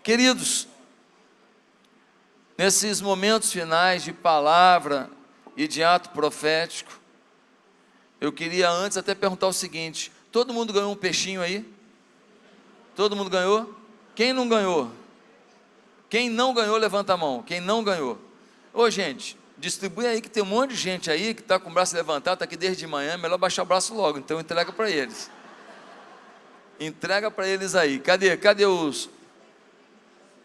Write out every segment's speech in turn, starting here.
Queridos, nesses momentos finais de palavra e de ato profético, eu queria antes até perguntar o seguinte: todo mundo ganhou um peixinho aí? Todo mundo ganhou? Quem não ganhou? Quem não ganhou, levanta a mão. Quem não ganhou? Ô gente, distribui aí, que tem um monte de gente aí que está com o braço levantado, está aqui desde de manhã, é melhor baixar o braço logo, então entrega para eles. Entrega para eles aí. Cadê os...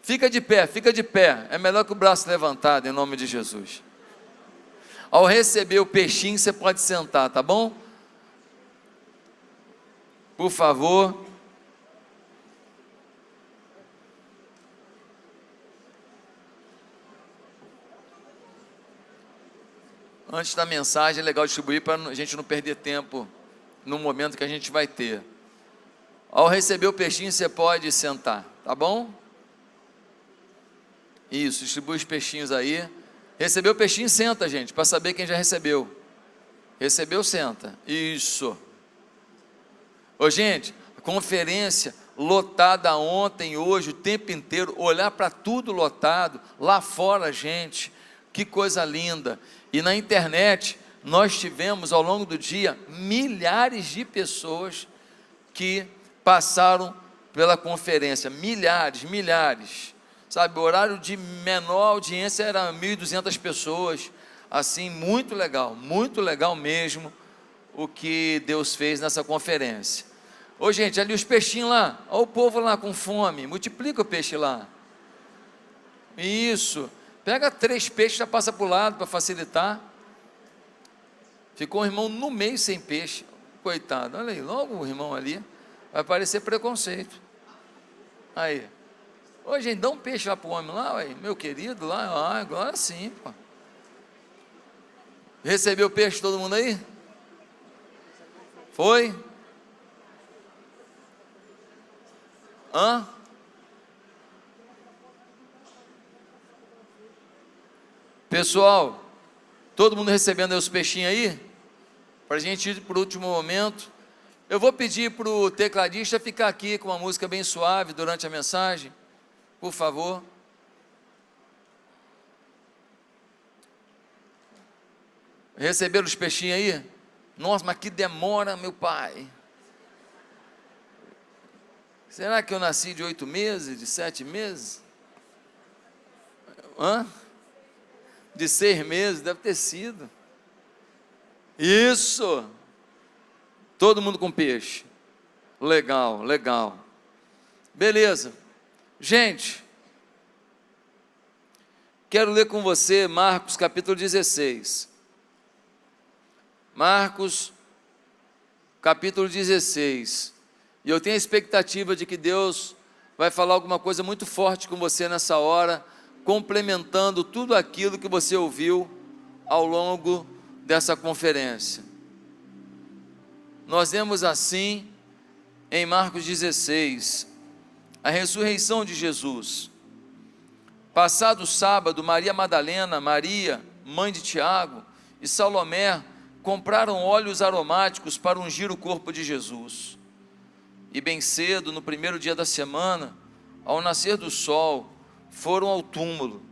Fica de pé, é melhor que o braço levantado, em nome de Jesus. Ao receber o peixinho, você pode sentar, tá bom? Por favor. Antes da mensagem, é legal distribuir para a gente não perder tempo no momento que a gente vai ter. Ao receber o peixinho, você pode sentar, tá bom? Isso, distribui os peixinhos aí. Recebeu o peixinho, senta, gente, para saber quem já recebeu. Recebeu, senta. Isso. Ô, gente, a conferência lotada ontem, hoje, o tempo inteiro, olhar para tudo lotado, lá fora, gente, que coisa linda. E na internet, nós tivemos ao longo do dia, milhares de pessoas que passaram pela conferência, milhares, sabe, o horário de menor audiência era 1.200 pessoas, assim, muito legal mesmo, o que Deus fez nessa conferência. Ô gente, ali os peixinhos lá, olha o povo lá com fome, multiplica o peixe lá, isso, pega 3 peixes, já passa para o lado, para facilitar. Ficou um irmão no meio sem peixe, coitado, olha aí, logo o irmão ali, vai parecer preconceito. Aí, ô gente, dá um peixe lá para o homem lá, ué, meu querido, lá, agora sim, pô. Recebeu o peixe todo mundo aí? Foi? Hã? Pessoal, todo mundo recebendo aí os peixinhos aí? Para a gente ir para o último momento. Eu vou pedir para o tecladista ficar aqui com uma música bem suave durante a mensagem, por favor. Receberam os peixinhos aí? Nossa, mas que demora, meu pai. Será que eu nasci de 8 meses, de 7 meses? Hã? De 6 meses, deve ter sido. Isso! Todo mundo com peixe. Legal. Beleza. Gente, quero ler com você Marcos capítulo 16. Marcos capítulo 16. E eu tenho a expectativa de que Deus vai falar alguma coisa muito forte com você nessa hora, complementando tudo aquilo que você ouviu ao longo dessa conferência. Nós vemos assim em Marcos 16, a ressurreição de Jesus. Passado o sábado, Maria Madalena, Maria, mãe de Tiago, e Salomé compraram óleos aromáticos para ungir o corpo de Jesus. E bem cedo, no primeiro dia da semana, ao nascer do sol, foram ao túmulo.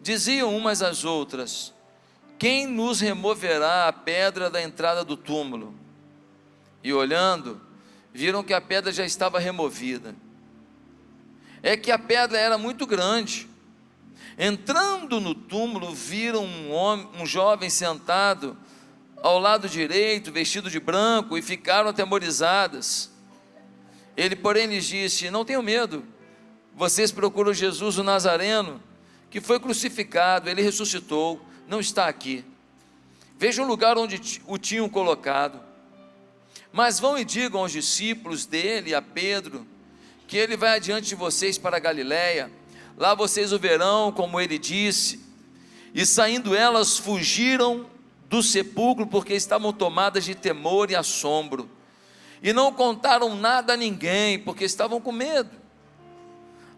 Diziam umas às outras: quem nos removerá a pedra da entrada do túmulo? E olhando, viram que a pedra já estava removida. É que a pedra era muito grande. Entrando no túmulo, viram um jovem sentado ao lado direito, vestido de branco, e ficaram atemorizadas. Ele, porém, lhes disse: não tenham medo, vocês procuram Jesus o Nazareno, que foi crucificado, ele ressuscitou, não está aqui. Vejam o lugar onde o tinham colocado. Mas vão e digam aos discípulos dele, a Pedro, que ele vai adiante de vocês para a Galiléia, lá vocês o verão, como ele disse. E saindo elas, fugiram do sepulcro, porque estavam tomadas de temor e assombro, e não contaram nada a ninguém, porque estavam com medo.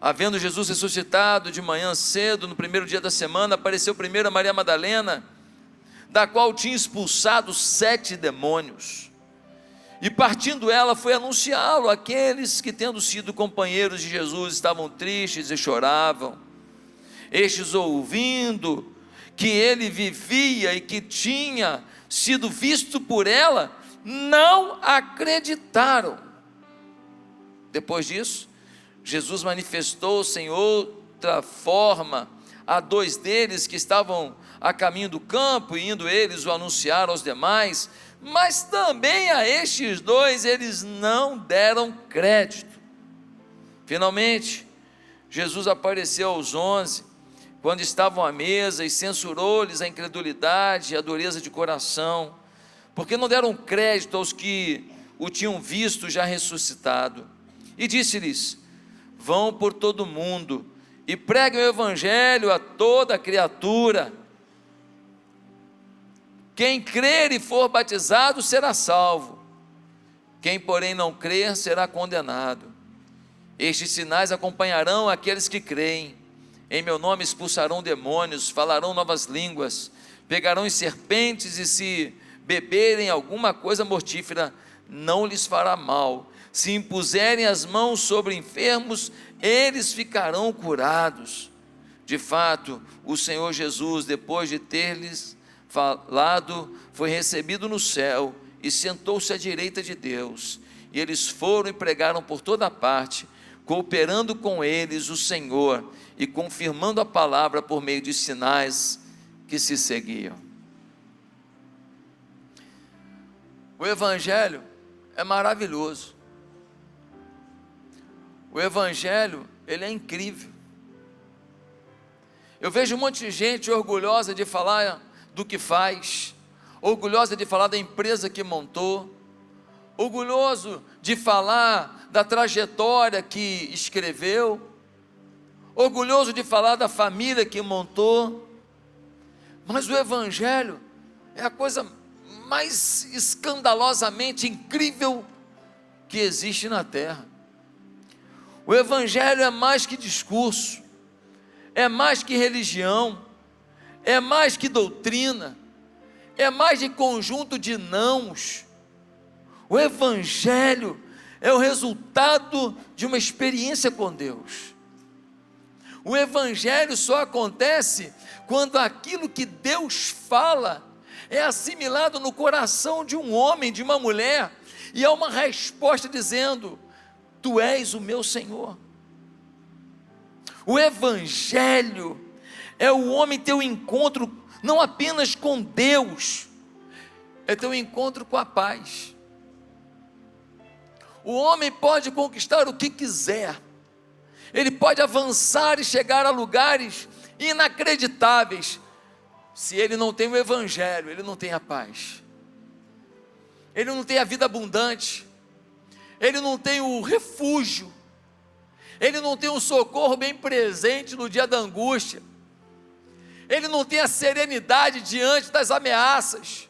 Havendo Jesus ressuscitado de manhã cedo, no primeiro dia da semana, apareceu primeiro a Maria Madalena, da qual tinha expulsado 7 demônios, E partindo ela, foi anunciá-lo àqueles que, tendo sido companheiros de Jesus, estavam tristes e choravam. Estes, ouvindo que ele vivia e que tinha sido visto por ela, não acreditaram. Depois disso, Jesus manifestou-se em outra forma a dois deles que estavam a caminho do campo, e indo eles o anunciar aos demais, mas também a estes dois eles não deram crédito. Finalmente, Jesus apareceu aos 11, quando estavam à mesa, e censurou-lhes a incredulidade e a dureza de coração, porque não deram crédito aos que o tinham visto já ressuscitado. E disse-lhes: vão por todo o mundo e preguem o evangelho a toda criatura. Quem crer e for batizado será salvo, quem porém não crer será condenado. Estes sinais acompanharão aqueles que creem. Em meu nome expulsarão demônios, falarão novas línguas, pegarão em serpentes, e se beberem alguma coisa mortífera, não lhes fará mal. Se impuserem as mãos sobre enfermos, eles ficarão curados. De fato, o Senhor Jesus, depois de ter-lhes falado, foi recebido no céu e sentou-se à direita de Deus. E eles foram e pregaram por toda parte, cooperando com eles o Senhor e confirmando a palavra por meio de sinais que se seguiam. O Evangelho é maravilhoso. O Evangelho, ele é incrível. Eu vejo um monte de gente orgulhosa de falar do que faz, orgulhosa de falar da empresa que montou, orgulhoso de falar da trajetória que escreveu, orgulhoso de falar da família que montou. Mas o Evangelho é a coisa mais escandalosamente incrível que existe na terra. O Evangelho é mais que discurso, é mais que religião, é mais que doutrina, é mais de conjunto de nãos. O Evangelho é o resultado de uma experiência com Deus. O Evangelho só acontece quando aquilo que Deus fala é assimilado no coração de um homem, de uma mulher, e há uma resposta dizendo: tu és o meu Senhor. O Evangelho é o homem ter um encontro não apenas com Deus, é ter um encontro com a paz. O homem pode conquistar o que quiser, ele pode avançar e chegar a lugares inacreditáveis. Se ele não tem o Evangelho, ele não tem a paz, ele não tem a vida abundante, ele não tem o refúgio, ele não tem um socorro bem presente no dia da angústia, ele não tem a serenidade diante das ameaças,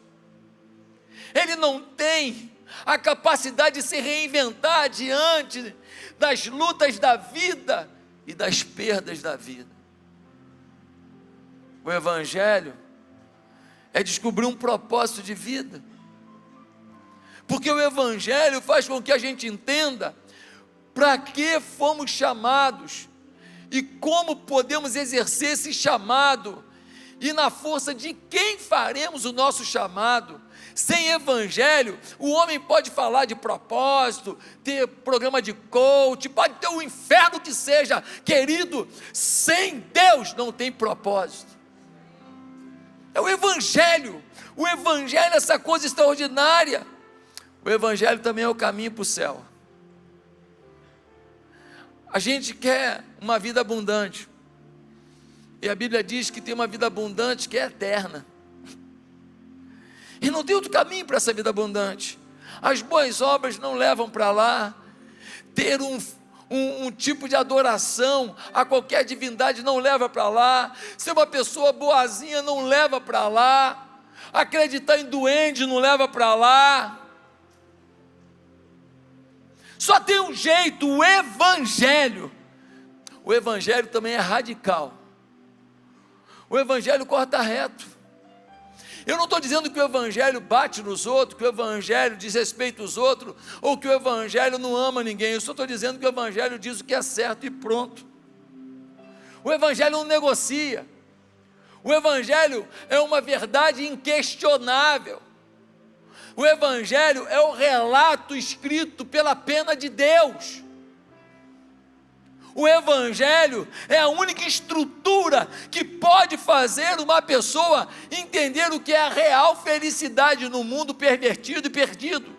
ele não tem a capacidade de se reinventar diante das lutas da vida e das perdas da vida. O Evangelho é descobrir um propósito de vida, porque o Evangelho faz com que a gente entenda para que fomos chamados e como podemos exercer esse chamado, e na força de quem faremos o nosso chamado. Sem Evangelho, o homem pode falar de propósito, ter programa de coach, pode ter o inferno que seja, querido, sem Deus não tem propósito. É o Evangelho é essa coisa extraordinária. O Evangelho também é o caminho para o céu. A gente quer uma vida abundante, e a Bíblia diz que tem uma vida abundante que é eterna, e não tem outro caminho para essa vida abundante. As boas obras não levam para lá, ter um tipo de adoração a qualquer divindade não leva para lá, ser uma pessoa boazinha não leva para lá, acreditar em duende não leva para lá. Só tem um jeito: o Evangelho. O Evangelho também é radical. O Evangelho corta reto. Eu não estou dizendo que o Evangelho bate nos outros, que o Evangelho desrespeita os outros, ou que o Evangelho não ama ninguém. Eu só estou dizendo que o Evangelho diz o que é certo e pronto. O Evangelho não negocia. O Evangelho é uma verdade inquestionável. O Evangelho é o relato escrito pela pena de Deus. O Evangelho é a única estrutura que pode fazer uma pessoa entender o que é a real felicidade no mundo pervertido e perdido.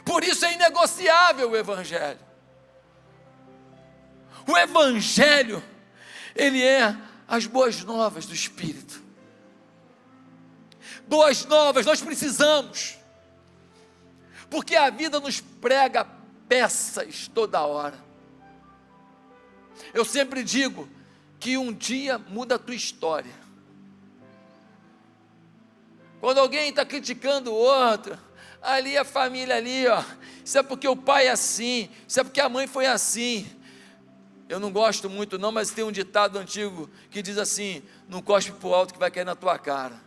Por isso é inegociável o Evangelho. O Evangelho, ele é as boas novas do Espírito. Boas novas nós precisamos, porque a vida nos prega peças toda hora. Eu sempre digo que um dia muda a tua história. Quando alguém está criticando o outro, ali a família ali, ó, isso é porque o pai é assim, isso é porque a mãe foi assim. Eu não gosto muito não, mas tem um ditado antigo que diz assim: não cospe para o alto que vai cair na tua cara.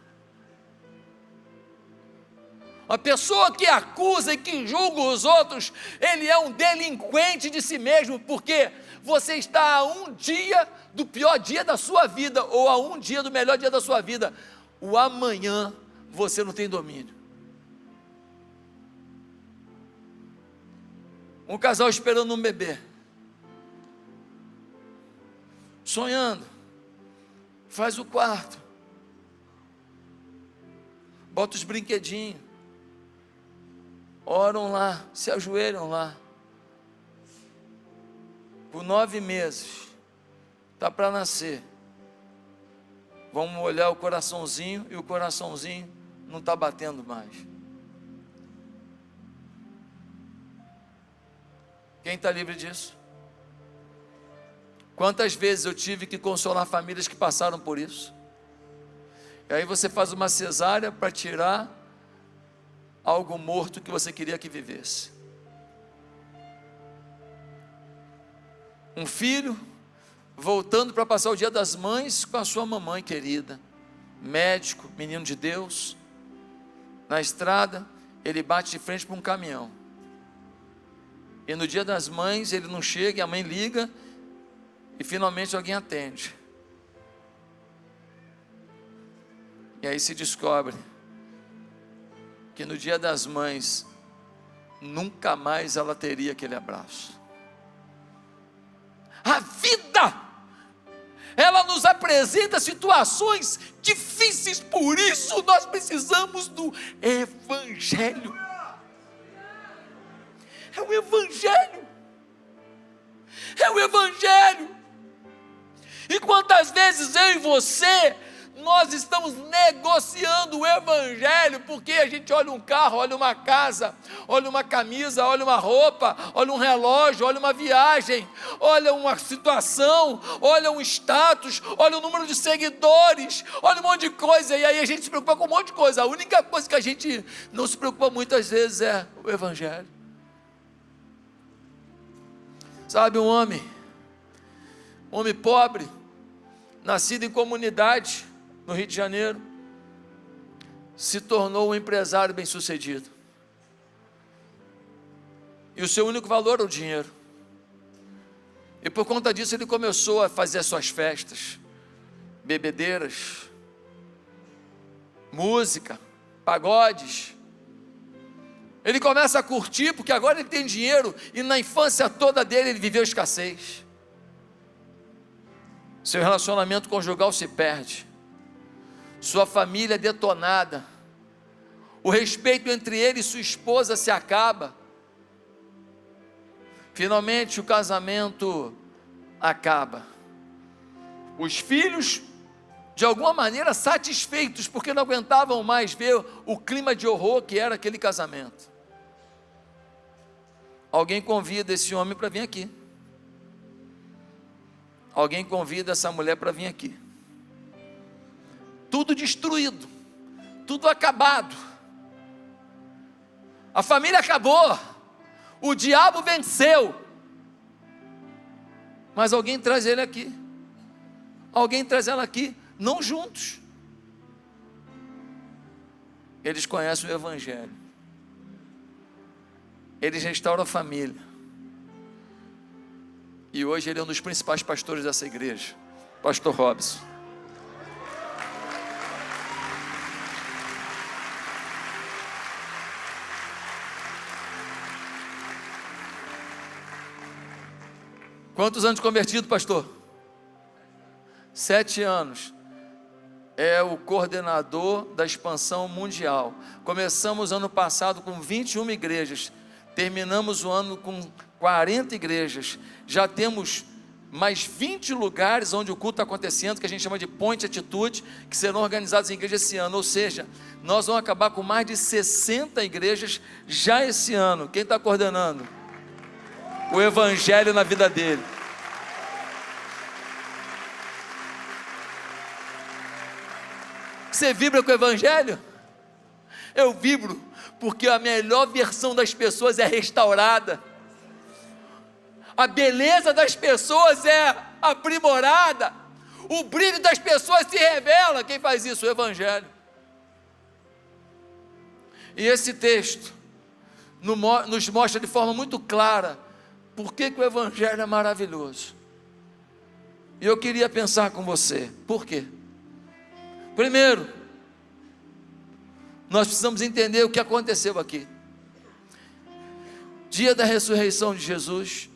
Uma pessoa que acusa e que julga os outros, ele é um delinquente de si mesmo, porque você está a um dia do pior dia da sua vida, ou a um dia do melhor dia da sua vida. O amanhã você não tem domínio. Um casal esperando um bebê, sonhando, faz o quarto, bota os brinquedinhos, oram lá, se ajoelham lá. Por 9 meses, está para nascer. Vamos olhar o coraçãozinho, e o coraçãozinho não está batendo mais. Quem está livre disso? Quantas vezes eu tive que consolar famílias que passaram por isso? E aí você faz uma cesárea para tirar algo morto que você queria que vivesse. Um filho voltando para passar o dia das mães com a sua mamãe querida, médico, menino de Deus, na estrada, ele bate de frente para um caminhão, e no dia das mães ele não chega, e a mãe liga, e finalmente alguém atende, e aí se descobre que no dia das mães nunca mais ela teria aquele abraço. A vida, ela nos apresenta situações difíceis, por isso nós precisamos do Evangelho. É o Evangelho, é o Evangelho. E quantas vezes eu e você, nós estamos negociando o Evangelho, porque a gente olha um carro, olha uma casa, olha uma camisa, olha uma roupa, olha um relógio, olha uma viagem, olha uma situação, olha um status, olha o número de seguidores, olha um monte de coisa, e aí a gente se preocupa com um monte de coisa. A única coisa que a gente não se preocupa muitas vezes é o Evangelho. Sabe, um homem pobre, nascido em comunidade, no Rio de Janeiro, se tornou um empresário bem-sucedido, e o seu único valor é o dinheiro, e por conta disso ele começou a fazer as suas festas, bebedeiras, música, pagodes. Ele começa a curtir, porque agora ele tem dinheiro, e na infância toda dele ele viveu escassez. Seu relacionamento conjugal se perde, sua família é detonada, o respeito entre ele e sua esposa se acaba, finalmente o casamento acaba, os filhos de alguma maneira satisfeitos, porque não aguentavam mais ver o clima de horror que era aquele casamento. Alguém convida esse homem para vir aqui, alguém convida essa mulher para vir aqui, tudo destruído, tudo acabado, a família acabou, o diabo venceu, mas alguém traz ele aqui, alguém traz ela aqui, não juntos, eles conhecem o Evangelho, eles restauram a família, e hoje ele é um dos principais pastores dessa igreja, pastor Robson. Quantos anos de convertido, pastor? 7 anos. É o coordenador da expansão mundial. Começamos ano passado com 21 igrejas. Terminamos o ano com 40 igrejas. Já temos mais 20 lugares onde o culto está acontecendo, que a gente chama de Ponte Atitude, que serão organizados em igreja esse ano. Ou seja, nós vamos acabar com mais de 60 igrejas já esse ano. Quem está coordenando? O Evangelho na vida dele. Você vibra com o Evangelho? Eu vibro, porque a melhor versão das pessoas é restaurada, a beleza das pessoas é aprimorada, o brilho das pessoas se revela. Quem faz isso? O Evangelho. E esse texto nos mostra de forma muito clara por que o Evangelho é maravilhoso. E eu queria pensar com você, por quê? Primeiro, nós precisamos entender o que aconteceu aqui. Dia da ressurreição de Jesus,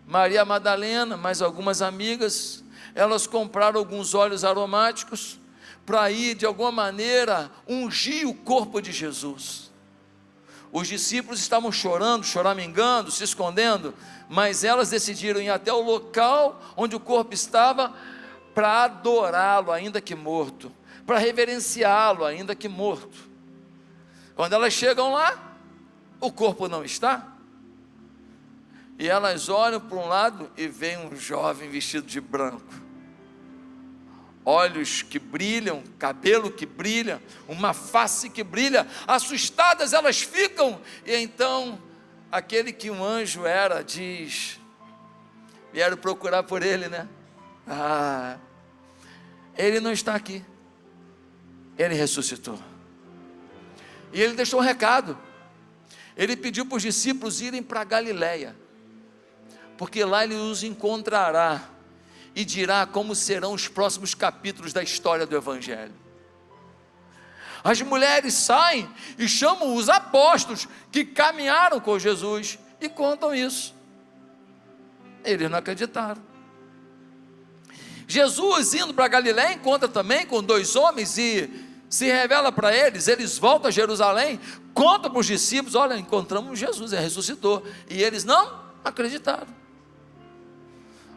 Maria Madalena, mais algumas amigas, elas compraram alguns óleos aromáticos para ir de alguma maneira ungir o corpo de Jesus. Os discípulos estavam chorando, choramingando, se escondendo, mas elas decidiram ir até o local onde o corpo estava para adorá-lo, ainda que morto, para reverenciá-lo, ainda que morto. Quando elas chegam lá, o corpo não está, e elas olham para um lado e veem um jovem vestido de branco, olhos que brilham, cabelo que brilha, uma face que brilha. Assustadas elas ficam, e então aquele que um anjo era diz: vieram procurar por ele, né? Ele não está aqui, ele ressuscitou. E ele deixou um recado. Ele pediu para os discípulos irem para Galiléia, porque lá ele os encontrará e dirá como serão os próximos capítulos da história do Evangelho. As mulheres saem e chamam os apóstolos que caminharam com Jesus e contam isso. Eles não acreditaram. Jesus, indo para Galiléia, encontra também com 2 homens e se revela para eles. Eles voltam a Jerusalém, contam para os discípulos: olha, encontramos Jesus, ele ressuscitou. E eles não acreditaram.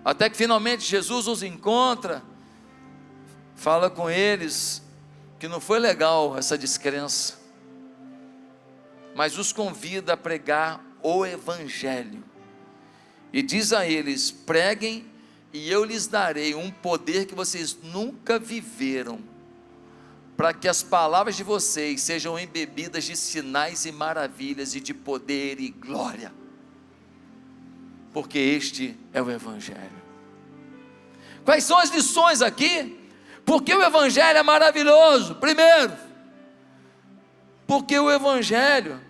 Até que finalmente Jesus os encontra, fala com eles que não foi legal essa descrença, mas os convida a pregar o Evangelho. E diz a eles: preguem, e eu lhes darei um poder que vocês nunca viveram, para que as palavras de vocês sejam embebidas de sinais e maravilhas, e de poder e glória, porque este é o Evangelho. Quais são as lições aqui? Porque o Evangelho é maravilhoso. Primeiro, porque o Evangelho,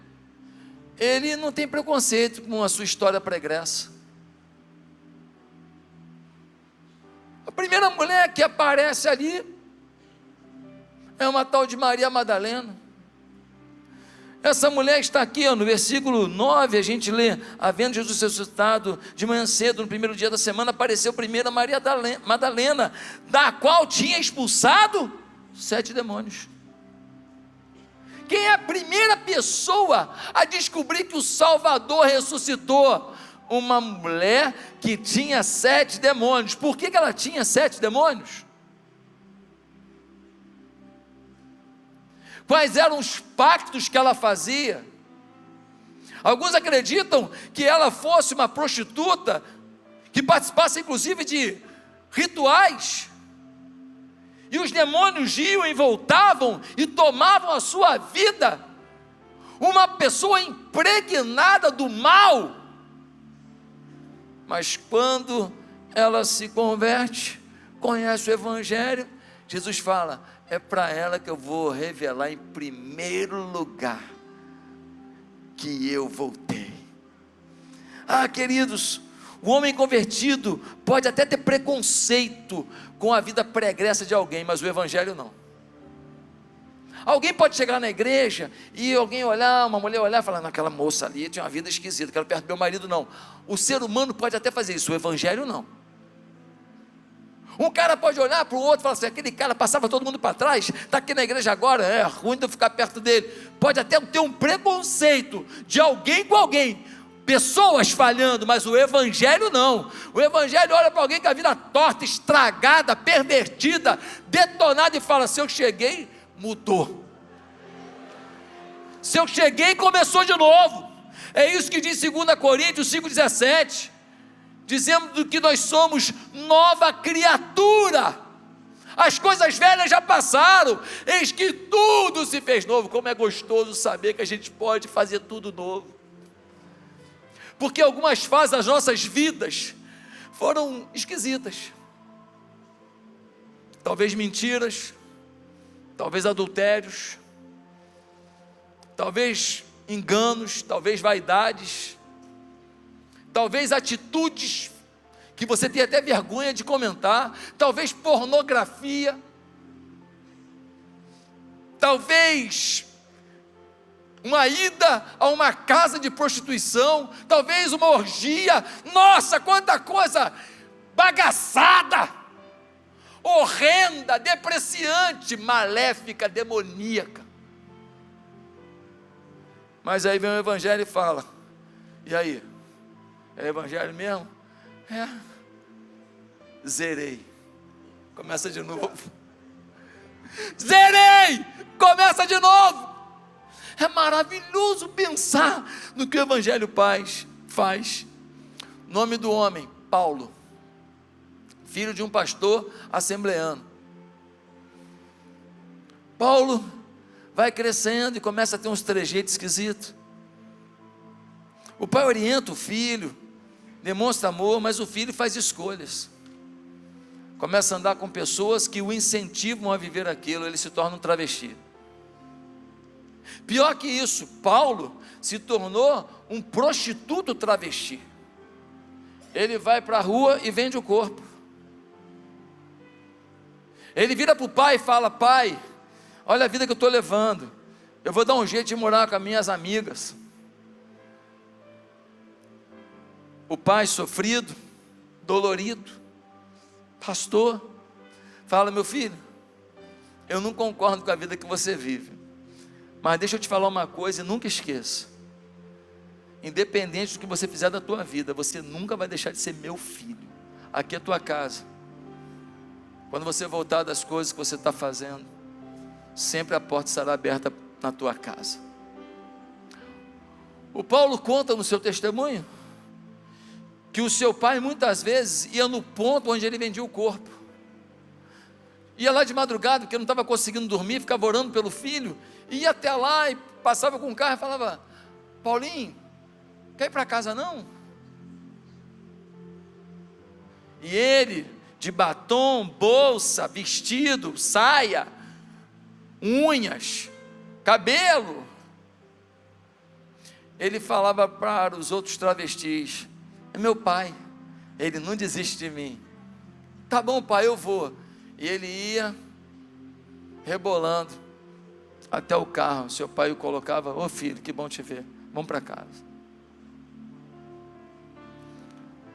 ele não tem preconceito com a sua história pregressa. A primeira mulher que aparece ali é uma tal de Maria Madalena. Essa mulher está aqui, no versículo 9, a gente lê: havendo Jesus ressuscitado de manhã cedo, no primeiro dia da semana, apareceu primeiro a Maria Madalena, da qual tinha expulsado 7 demônios. Quem é a primeira pessoa a descobrir que o Salvador ressuscitou? Uma mulher que tinha 7 demônios. Por que ela tinha 7 demônios? Quais eram os pactos que ela fazia? Alguns acreditam que ela fosse uma prostituta, que participasse inclusive de rituais, e os demônios iam e voltavam e tomavam a sua vida. Uma pessoa impregnada do mal. Mas quando ela se converte, conhece o Evangelho, Jesus fala: é para ela que eu vou revelar em primeiro lugar que eu voltei. Queridos, o homem convertido pode até ter preconceito com a vida pregressa de alguém, mas o evangelho não. Alguém pode chegar na igreja e alguém olhar, uma mulher olhar e falar: naquela moça ali tinha uma vida esquisita, quero perto do meu marido. Não, o ser humano pode até fazer isso, o evangelho não. Um cara pode olhar para o outro e falar assim: aquele cara passava todo mundo para trás, está aqui na igreja agora, é ruim de eu ficar perto dele. Pode até ter um preconceito de alguém com alguém, pessoas falhando, mas o evangelho não. O evangelho olha para alguém com a vida torta, estragada, pervertida, detonada, e fala: se eu cheguei, mudou. Se eu cheguei, começou de novo. É isso que diz 2 Coríntios 5,17, dizendo que nós somos nova criatura, as coisas velhas já passaram, eis que tudo se fez novo. Como é gostoso saber que a gente pode fazer tudo novo, porque algumas fases das nossas vidas foram esquisitas, talvez mentiras, talvez adultérios, talvez enganos, talvez vaidades, talvez atitudes que você tem até vergonha de comentar, talvez pornografia, talvez uma ida a uma casa de prostituição, talvez uma orgia. Nossa, quanta coisa bagaçada, horrenda, depreciante, maléfica, demoníaca. Mas aí vem o evangelho e fala: e aí? É evangelho mesmo? É. Zerei. Começa de novo. Zerei. Começa de novo. É maravilhoso pensar no que o evangelho faz. Nome do homem: Paulo, filho de um pastor assembleano. Paulo vai crescendo e começa a ter uns trejeitos esquisitos. O pai orienta o filho, demonstra amor, mas o filho faz escolhas. Começa a andar com pessoas que o incentivam a viver aquilo, ele se torna um travesti. Pior que isso, Paulo se tornou um prostituto travesti. Ele vai para a rua e vende o corpo. Ele vira para o pai e fala: pai, olha a vida que eu estou levando, eu vou dar um jeito de morar com as minhas amigas. O pai sofrido, dolorido, pastor, fala: meu filho, eu não concordo com a vida que você vive, mas deixa eu te falar uma coisa e nunca esqueça: independente do que você fizer da tua vida, você nunca vai deixar de ser meu filho. Aqui é a tua casa. Quando você voltar das coisas que você está fazendo, sempre a porta estará aberta na tua casa. O Paulo conta no seu testemunho que o seu pai muitas vezes ia no ponto onde ele vendia o corpo, ia lá de madrugada porque não estava conseguindo dormir, ficava orando pelo filho, ia até lá e passava com o carro e falava: Paulinho, quer ir para casa não? E ele, de batom, bolsa, vestido, saia, unhas, cabelo, ele falava para os outros travestis: é meu pai, ele não desiste de mim. Tá bom, pai, eu vou. E ele ia rebolando até o carro. Seu pai o colocava: ô filho, que bom te ver, vamos para casa.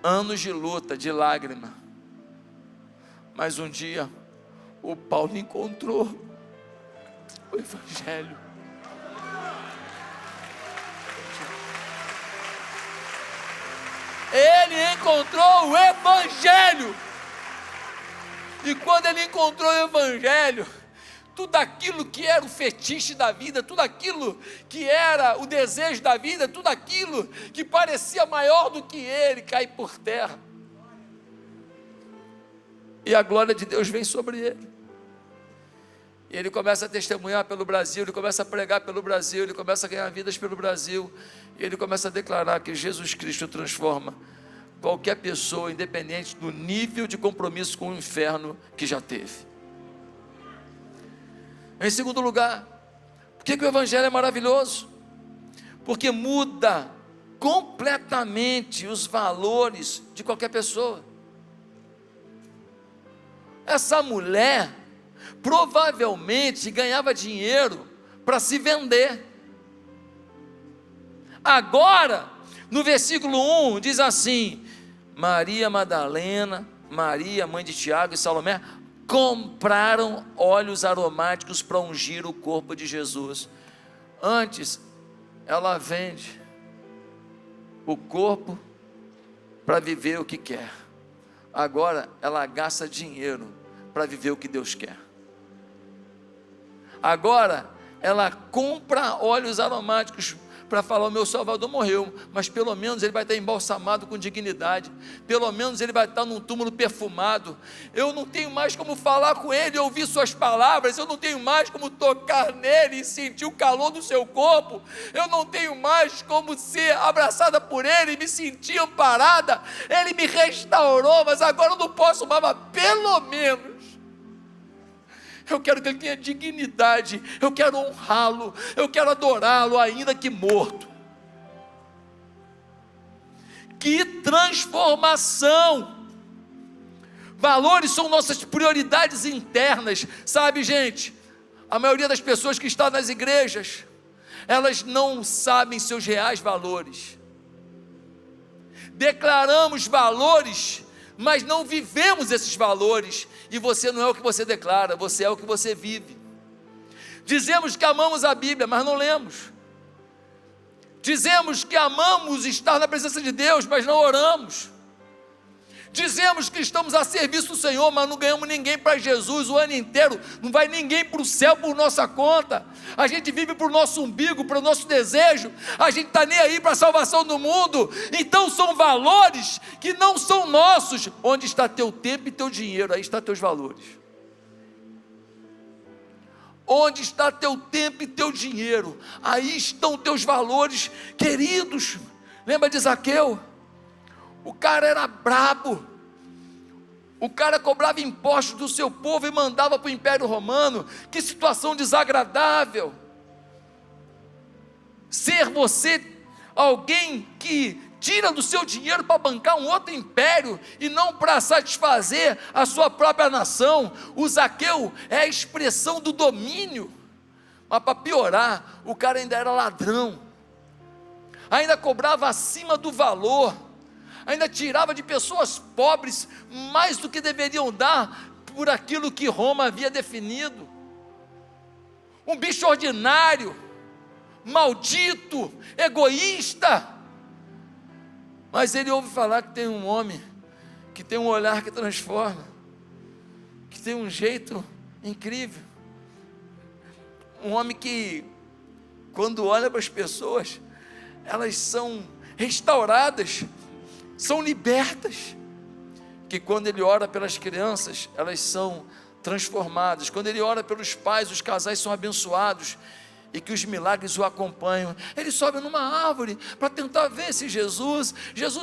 Anos de luta, de lágrima. Mas um dia o Paulo encontrou o evangelho. Ele encontrou o evangelho. E quando ele encontrou o evangelho, tudo aquilo que era o fetiche da vida, tudo aquilo que era o desejo da vida, tudo aquilo que parecia maior do que ele, cai por terra. E a glória de Deus vem sobre ele. E ele começa a testemunhar pelo Brasil, ele começa a pregar pelo Brasil, ele começa a ganhar vidas pelo Brasil, e ele começa a declarar que Jesus Cristo transforma qualquer pessoa, independente do nível de compromisso com o inferno que já teve. Em segundo lugar, por que o Evangelho é maravilhoso? Porque muda completamente os valores de qualquer pessoa. Essa mulher provavelmente ganhava dinheiro para se vender. Agora, no versículo 1 diz assim: Maria Madalena, Maria, mãe de Tiago e Salomé, compraram óleos aromáticos para ungir o corpo de Jesus. Antes, ela vende o corpo para viver o que quer. Agora, ela gasta dinheiro para viver o que Deus quer. Agora, ela compra óleos aromáticos para falar: o meu Salvador morreu, mas pelo menos ele vai estar embalsamado com dignidade, pelo menos ele vai estar num túmulo perfumado. Eu não tenho mais como falar com ele, ouvir suas palavras, eu não tenho mais como tocar nele e sentir o calor do seu corpo, eu não tenho mais como ser abraçada por ele e me sentir amparada. Ele me restaurou, mas agora eu não posso mais, mas pelo menos eu quero que ele tenha dignidade, eu quero honrá-lo, eu quero adorá-lo, ainda que morto. Que transformação! Valores são nossas prioridades internas, sabe, gente? A maioria das pessoas que estão nas igrejas, elas não sabem seus reais valores. Declaramos valores, mas não vivemos esses valores, e você não é o que você declara, você é o que você vive. Dizemos que amamos a Bíblia, mas não lemos. Dizemos que amamos estar na presença de Deus, mas não oramos. Dizemos que estamos a serviço do Senhor, mas não ganhamos ninguém para Jesus o ano inteiro, não vai ninguém para o céu por nossa conta. A gente vive para o nosso umbigo, para o nosso desejo, a gente está nem aí para a salvação do mundo. Então são valores que não são nossos. Onde está teu tempo e teu dinheiro, aí está teus valores. Onde está teu tempo e teu dinheiro, aí estão teus valores, queridos. Lembra de Zaqueu? O cara era brabo, o cara cobrava impostos do seu povo e mandava para o Império Romano. Que situação desagradável, ser você alguém que tira do seu dinheiro para bancar um outro império, e não para satisfazer a sua própria nação. O Zaqueu é a expressão do domínio, mas para piorar, o cara ainda era ladrão, ainda cobrava acima do valor, ainda tirava de pessoas pobres mais do que deveriam dar por aquilo que Roma havia definido. Um bicho ordinário, maldito, egoísta. Mas ele ouve falar que tem um homem que tem um olhar que transforma, que tem um jeito incrível, um homem que, quando olha para as pessoas, elas são restauradas, são libertas, que quando ele ora pelas crianças, elas são transformadas, quando ele ora pelos pais, os casais são abençoados, e que os milagres o acompanham. Ele sobe numa árvore para tentar ver se Jesus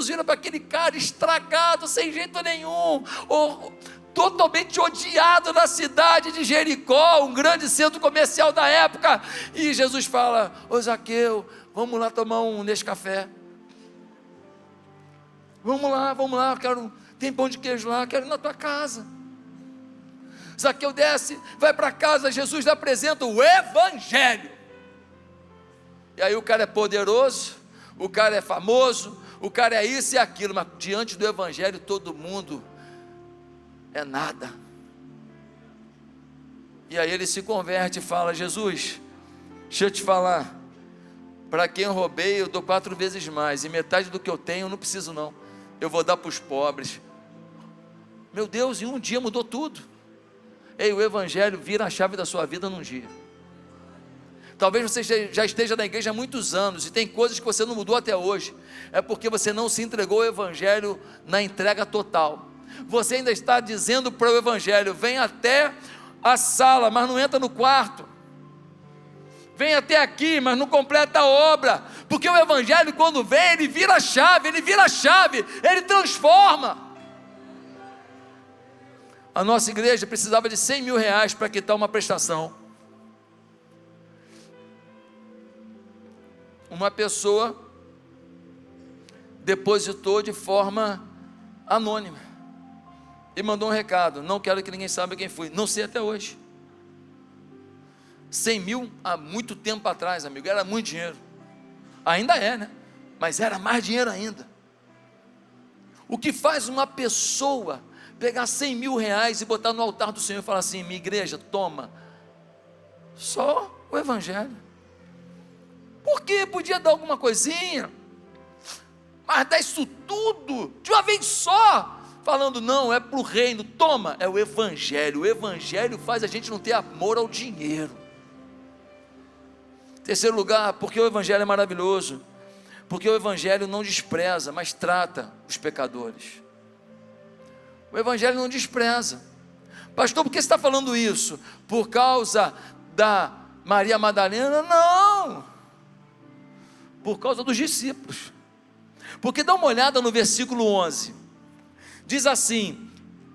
vira para aquele cara estragado, sem jeito nenhum, totalmente odiado na cidade de Jericó, um grande centro comercial da época, e Jesus fala: ô Zaqueu, vamos lá tomar um Nescafé, vamos lá, tem pão de queijo lá, quero ir na tua casa. Zaqueu desce, vai para casa, Jesus lhe apresenta o Evangelho. E aí o cara é poderoso, o cara é famoso, o cara é isso e aquilo, mas diante do Evangelho todo mundo é nada. E aí ele se converte e fala: Jesus, deixa eu te falar, para quem eu roubei eu dou 4 vezes mais, e metade do que eu tenho eu não preciso não, eu vou dar para os pobres. Meu Deus, em um dia mudou tudo. Ei, o Evangelho vira a chave da sua vida num dia. Talvez você já esteja na igreja há muitos anos e tem coisas que você não mudou até hoje. É porque você não se entregou ao Evangelho na entrega total. Você ainda está dizendo para o Evangelho: vem até a sala, mas não entra no quarto. Vem até aqui, mas não completa a obra. Porque o Evangelho, quando vem, ele vira a chave, ele transforma. A nossa igreja precisava de 100 mil reais para quitar uma prestação. uma pessoa depositou de forma anônima e mandou um recado: não quero que ninguém saiba quem fui. Não sei até hoje. 100 mil há muito tempo atrás, amigo, era muito dinheiro. Ainda é, né? Mas era mais dinheiro ainda. O que faz uma pessoa pegar 100 mil reais e botar no altar do Senhor e falar assim: minha igreja, toma? Só o evangelho. Porque podia dar alguma coisinha, mas dar isso tudo de uma vez só, falando: não, é para o reino, toma. É o evangelho. O evangelho faz a gente não ter amor ao dinheiro. Terceiro lugar, porque o evangelho é maravilhoso, porque o evangelho não despreza, mas trata os pecadores. O evangelho não despreza. Pastor, por que você está falando isso? Por causa da Maria Madalena? Não, por causa dos discípulos. Porque dá uma olhada no versículo 11, diz assim: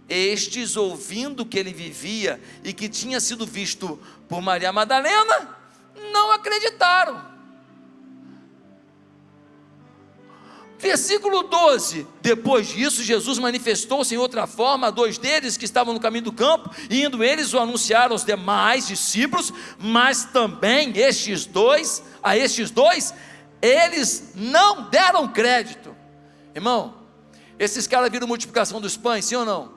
estes, ouvindo que ele vivia e que tinha sido visto por Maria Madalena, não acreditaram. Versículo 12, depois disso Jesus manifestou-se em outra forma a 2 deles que estavam no caminho do campo, e indo eles o anunciaram aos demais discípulos, mas também a estes dois, eles não deram crédito. Irmão, esses caras viram multiplicação dos pães, sim ou não?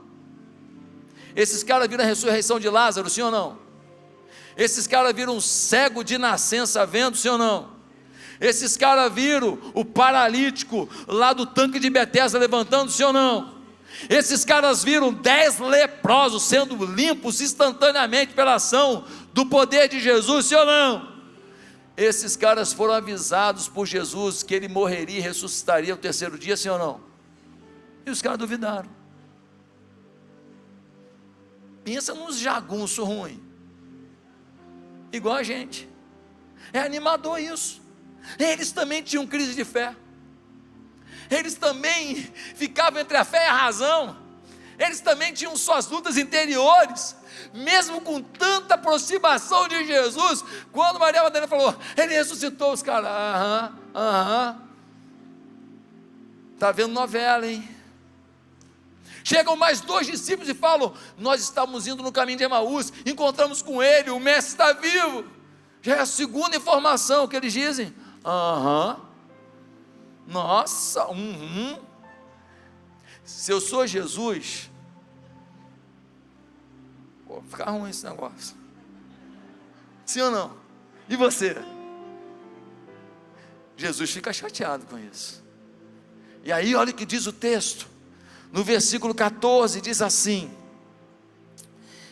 Esses caras viram a ressurreição de Lázaro, sim ou não? Esses caras viram um cego de nascença vendo, sim ou não? Esses caras viram o paralítico lá do tanque de Betesda levantando, sim ou não? Esses caras viram 10 leprosos sendo limpos instantaneamente pela ação do poder de Jesus, sim ou não? Esses caras foram avisados por Jesus que ele morreria e ressuscitaria ao terceiro dia, sim ou não? E os caras duvidaram. Pensa nos jagunços ruins, igual a gente. É animador isso. Eles também tinham crise de fé, eles também ficavam entre a fé e a razão, eles também tinham suas lutas interiores, mesmo com tanta aproximação de Jesus. Quando Maria Madalena falou: ele ressuscitou, os caras: está vendo novela, hein? Chegam mais 2 discípulos e falam: nós estávamos indo no caminho de Emaús, encontramos com ele, o mestre está vivo. Já é a segunda informação que eles dizem. Nossa, Se eu sou Jesus, pô, fica ruim esse negócio. Sim ou não? E você? Jesus fica chateado com isso. E aí olha o que diz o texto, no versículo 14, diz assim: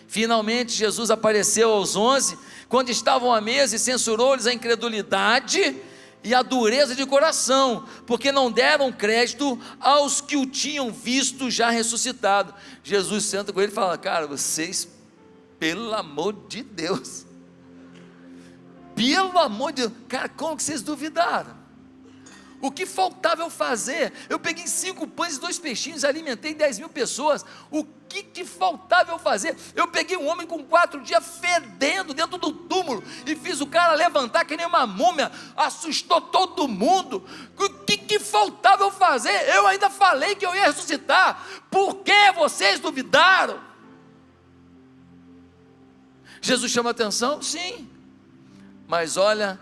finalmente Jesus apareceu aos 11, quando estavam à mesa, e censurou-lhes a incredulidade e a dureza de coração, porque não deram crédito aos que o tinham visto já ressuscitado. Jesus senta com ele e fala: cara, vocês, pelo amor de Deus, cara, como que vocês duvidaram? O que faltava eu fazer? Eu peguei 5 pães e 2 peixinhos, alimentei 10 mil pessoas. O que faltava eu fazer? Eu peguei um homem com 4 dias fedendo dentro do túmulo e fiz o cara levantar que nem uma múmia, assustou todo mundo. O que faltava eu fazer? Eu ainda falei que eu ia ressuscitar. Por que vocês duvidaram? Jesus chama atenção? Sim, mas olha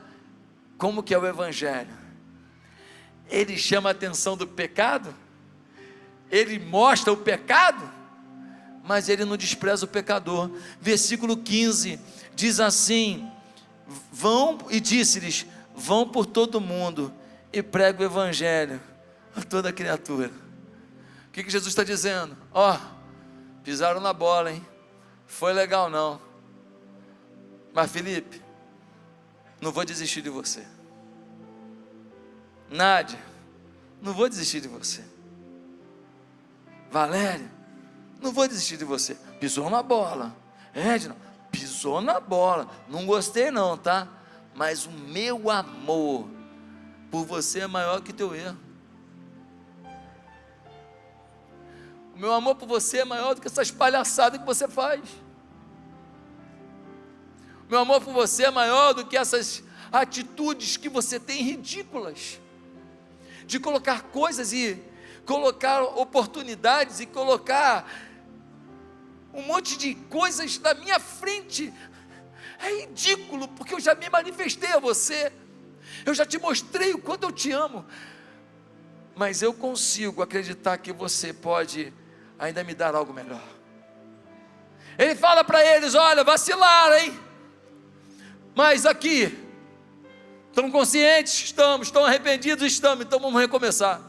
como que é o evangelho. Ele chama a atenção do pecado, ele mostra o pecado, mas ele não despreza o pecador. Versículo 15, diz assim: vão, e disse-lhes: vão por todo mundo, e pregue o evangelho a toda criatura. O que Jesus está dizendo? Pisaram na bola, hein? Foi legal não, mas Felipe, não vou desistir de você. Nádia, não vou desistir de você. Valéria, não vou desistir de você. Pisou na bola. Edna, pisou na bola. Não gostei não, tá? Mas o meu amor por você é maior que teu erro. O meu amor por você é maior do que essas palhaçadas que você faz. O meu amor por você é maior do que essas atitudes que você tem ridículas, de colocar coisas e colocar oportunidades e colocar um monte de coisas na minha frente. É ridículo, porque eu já me manifestei a você, eu já te mostrei o quanto eu te amo, mas eu consigo acreditar que você pode ainda me dar algo melhor. Ele fala para eles: olha, vacilaram, hein? Mas aqui, estão conscientes? Estamos. Estão arrependidos? Estamos. Então vamos recomeçar.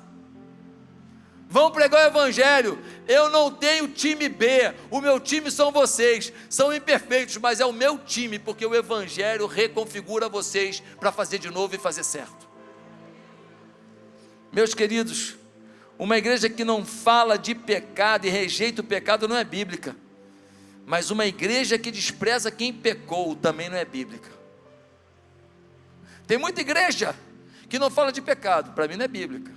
Vão pregar o evangelho. Eu não tenho time B, o meu time são vocês. São imperfeitos, mas é o meu time, porque o evangelho reconfigura vocês para fazer de novo e fazer certo. Meus queridos, uma igreja que não fala de pecado e rejeita o pecado não é bíblica, mas uma igreja que despreza quem pecou também não é bíblica. Tem muita igreja que não fala de pecado, para mim não é bíblica,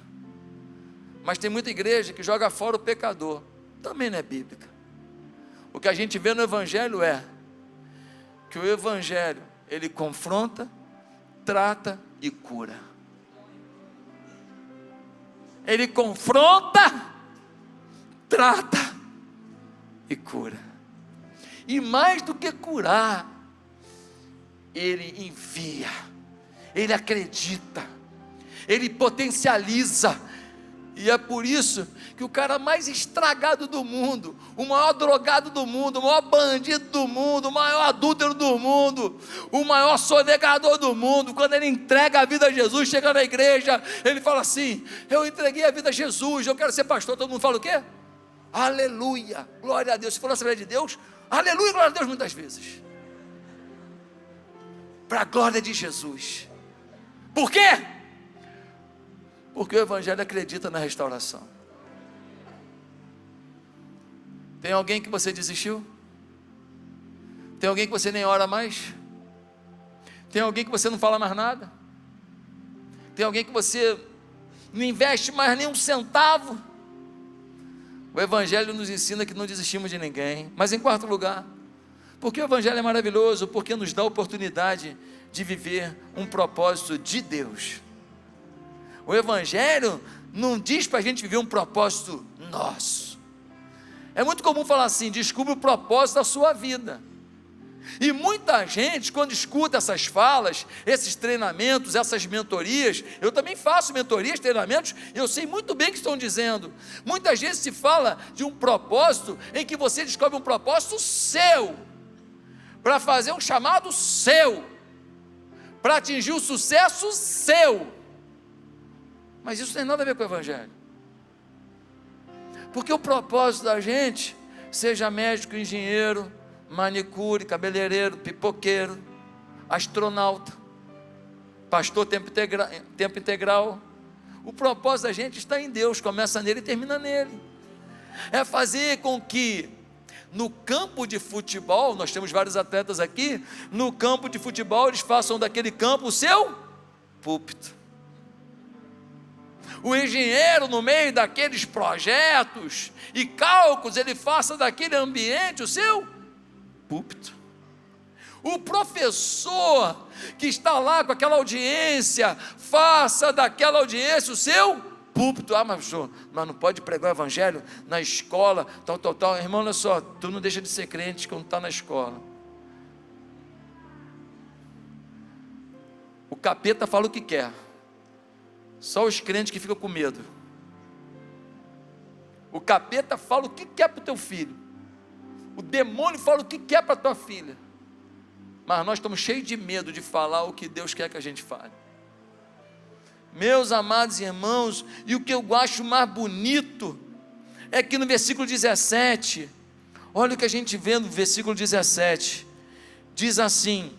mas tem muita igreja que joga fora o pecador, também não é bíblica. O que a gente vê no evangelho é que o evangelho, ele confronta, trata e cura. Ele confronta, trata e cura. E mais do que curar, ele envia, ele acredita, ele potencializa. E é por isso que o cara mais estragado do mundo, o maior drogado do mundo, o maior bandido do mundo, o maior adúltero do mundo, o maior sonegador do mundo, quando ele entrega a vida a Jesus, chega na igreja, ele fala assim: eu entreguei a vida a Jesus, eu quero ser pastor. Todo mundo fala o quê? Aleluia, glória a Deus. Se for na Assembleia de Deus, aleluia, glória a Deus muitas vezes, para a glória de Jesus. Por quê? Porque o evangelho acredita na restauração. Tem alguém que você desistiu? Tem alguém que você nem ora mais? Tem alguém que você não fala mais nada? Tem alguém que você não investe mais nem um centavo? O evangelho nos ensina que não desistimos de ninguém. Mas em quarto lugar, porque o evangelho é maravilhoso? Porque nos dá a oportunidade de viver um propósito de Deus. O evangelho não diz para a gente viver um propósito nosso. É muito comum falar assim: descubra o propósito da sua vida. E muita gente, quando escuta essas falas, esses treinamentos, essas mentorias, eu também faço mentorias, treinamentos, eu sei muito bem o que estão dizendo. Muitas vezes se fala de um propósito em que você descobre um propósito seu, para fazer um chamado seu, para atingir o sucesso seu. Mas isso não tem nada a ver com o evangelho. Porque o propósito da gente, seja médico, engenheiro, manicure, cabeleireiro, pipoqueiro, astronauta, pastor tempo integral, o propósito da gente está em Deus, começa nele e termina nele. É fazer com que no campo de futebol, nós temos vários atletas aqui, no campo de futebol eles façam daquele campo o seu púlpito. O engenheiro, no meio daqueles projetos e cálculos, ele faça daquele ambiente o seu púlpito. O professor que está lá com aquela audiência, faça daquela audiência o seu púlpito. Ah, mas não pode pregar o evangelho na escola, tal. Irmão, olha só, tu não deixa de ser crente quando está na escola. O capeta fala o que quer. Só os crentes que ficam com medo. O capeta fala o que quer para o teu filho. O demônio fala o que quer para a tua filha. Mas nós estamos cheios de medo de falar o que Deus quer que a gente fale. Meus amados irmãos, e o que eu acho mais bonito é que no versículo 17, olha o que a gente vê no versículo 17, diz assim: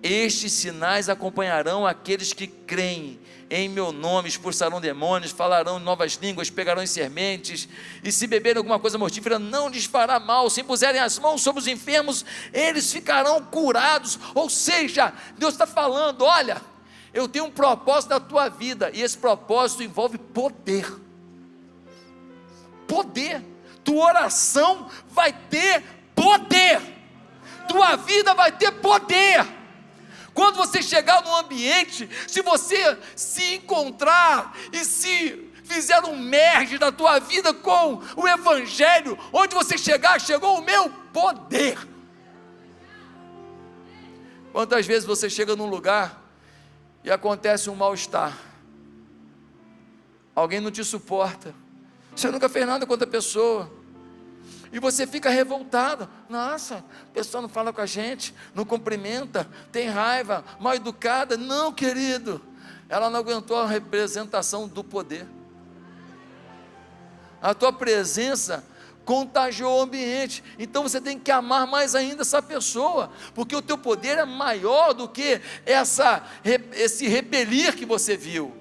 estes sinais acompanharão aqueles que creem em meu nome, expulsarão demônios, falarão novas línguas, pegarão em sementes, e se beberem alguma coisa mortífera, não lhes fará mal, se impuserem as mãos sobre os enfermos, eles ficarão curados. Ou seja, Deus está falando: olha, eu tenho um propósito na tua vida, e esse propósito envolve poder. Poder. Tua oração vai ter poder, tua vida vai ter poder. Quando você chegar no ambiente, se você se encontrar e se fizer um merge da tua vida com o Evangelho, onde você chegar, chegou o meu poder. Quantas vezes você chega num lugar e acontece um mal-estar, alguém não te suporta, você nunca fez nada contra a pessoa, e você fica revoltado, nossa, a pessoa não fala com a gente, não cumprimenta, tem raiva, mal educada. Não, querido, ela não aguentou a representação do poder. A tua presença contagiou o ambiente, então você tem que amar mais ainda essa pessoa, porque o teu poder é maior do que esse repelir que você viu,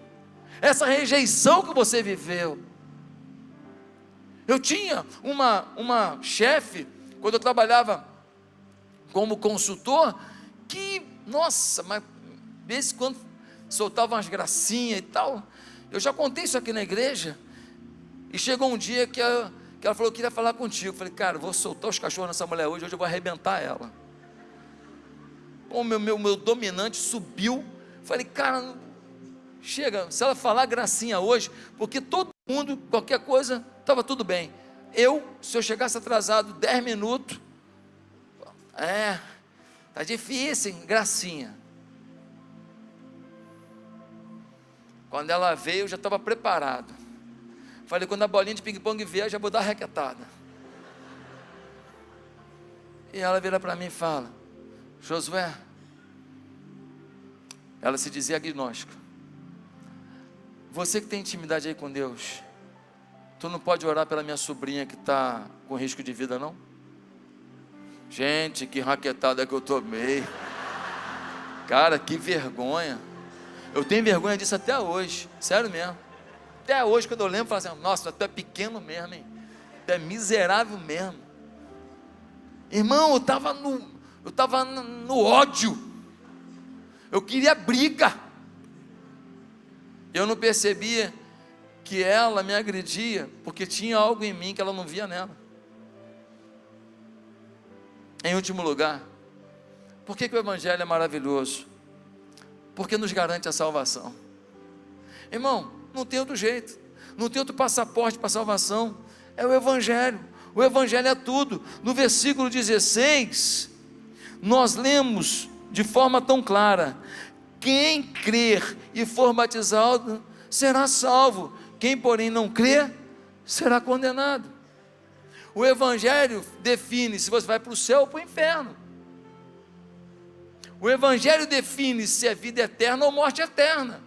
essa rejeição que você viveu. Eu tinha uma chefe, quando eu trabalhava como consultor, que, nossa, mas de vez em quando soltava umas gracinhas e tal. Eu já contei isso aqui na igreja, e chegou um dia que ela falou: eu queria falar contigo. Eu falei: cara, vou soltar os cachorros nessa mulher hoje eu vou arrebentar ela. O meu dominante subiu. Falei: cara, chega, se ela falar gracinha hoje, porque todo mundo, qualquer coisa, estava tudo bem. Se eu chegasse atrasado 10 minutos, tá difícil, hein? Gracinha. Quando ela veio, eu já estava preparado. Falei: quando a bolinha de ping-pong vier, eu já vou dar a requetada. E ela vira para mim e fala: Josué, ela se dizia agnóstica, você que tem intimidade aí com Deus, tu não pode orar pela minha sobrinha que está com risco de vida, não? Gente, que raquetada que eu tomei. Cara, que vergonha. Eu tenho vergonha disso até hoje, sério mesmo. Até hoje, quando eu lembro, eu falo assim: nossa, tu é pequeno mesmo, hein? Tu é miserável mesmo. Irmão, eu estava no ódio. Eu queria briga. Eu não percebia que ela me agredia, porque tinha algo em mim que ela não via nela. Em último lugar, por que o Evangelho é maravilhoso? Porque nos garante a salvação. Irmão, não tem outro jeito, não tem outro passaporte para a salvação, é o Evangelho. O Evangelho é tudo. No versículo 16, nós lemos de forma tão clara: quem crer e for batizado será salvo, quem porém não crer será condenado. O Evangelho define se você vai para o céu ou para o inferno. O Evangelho define se é vida eterna ou morte eterna.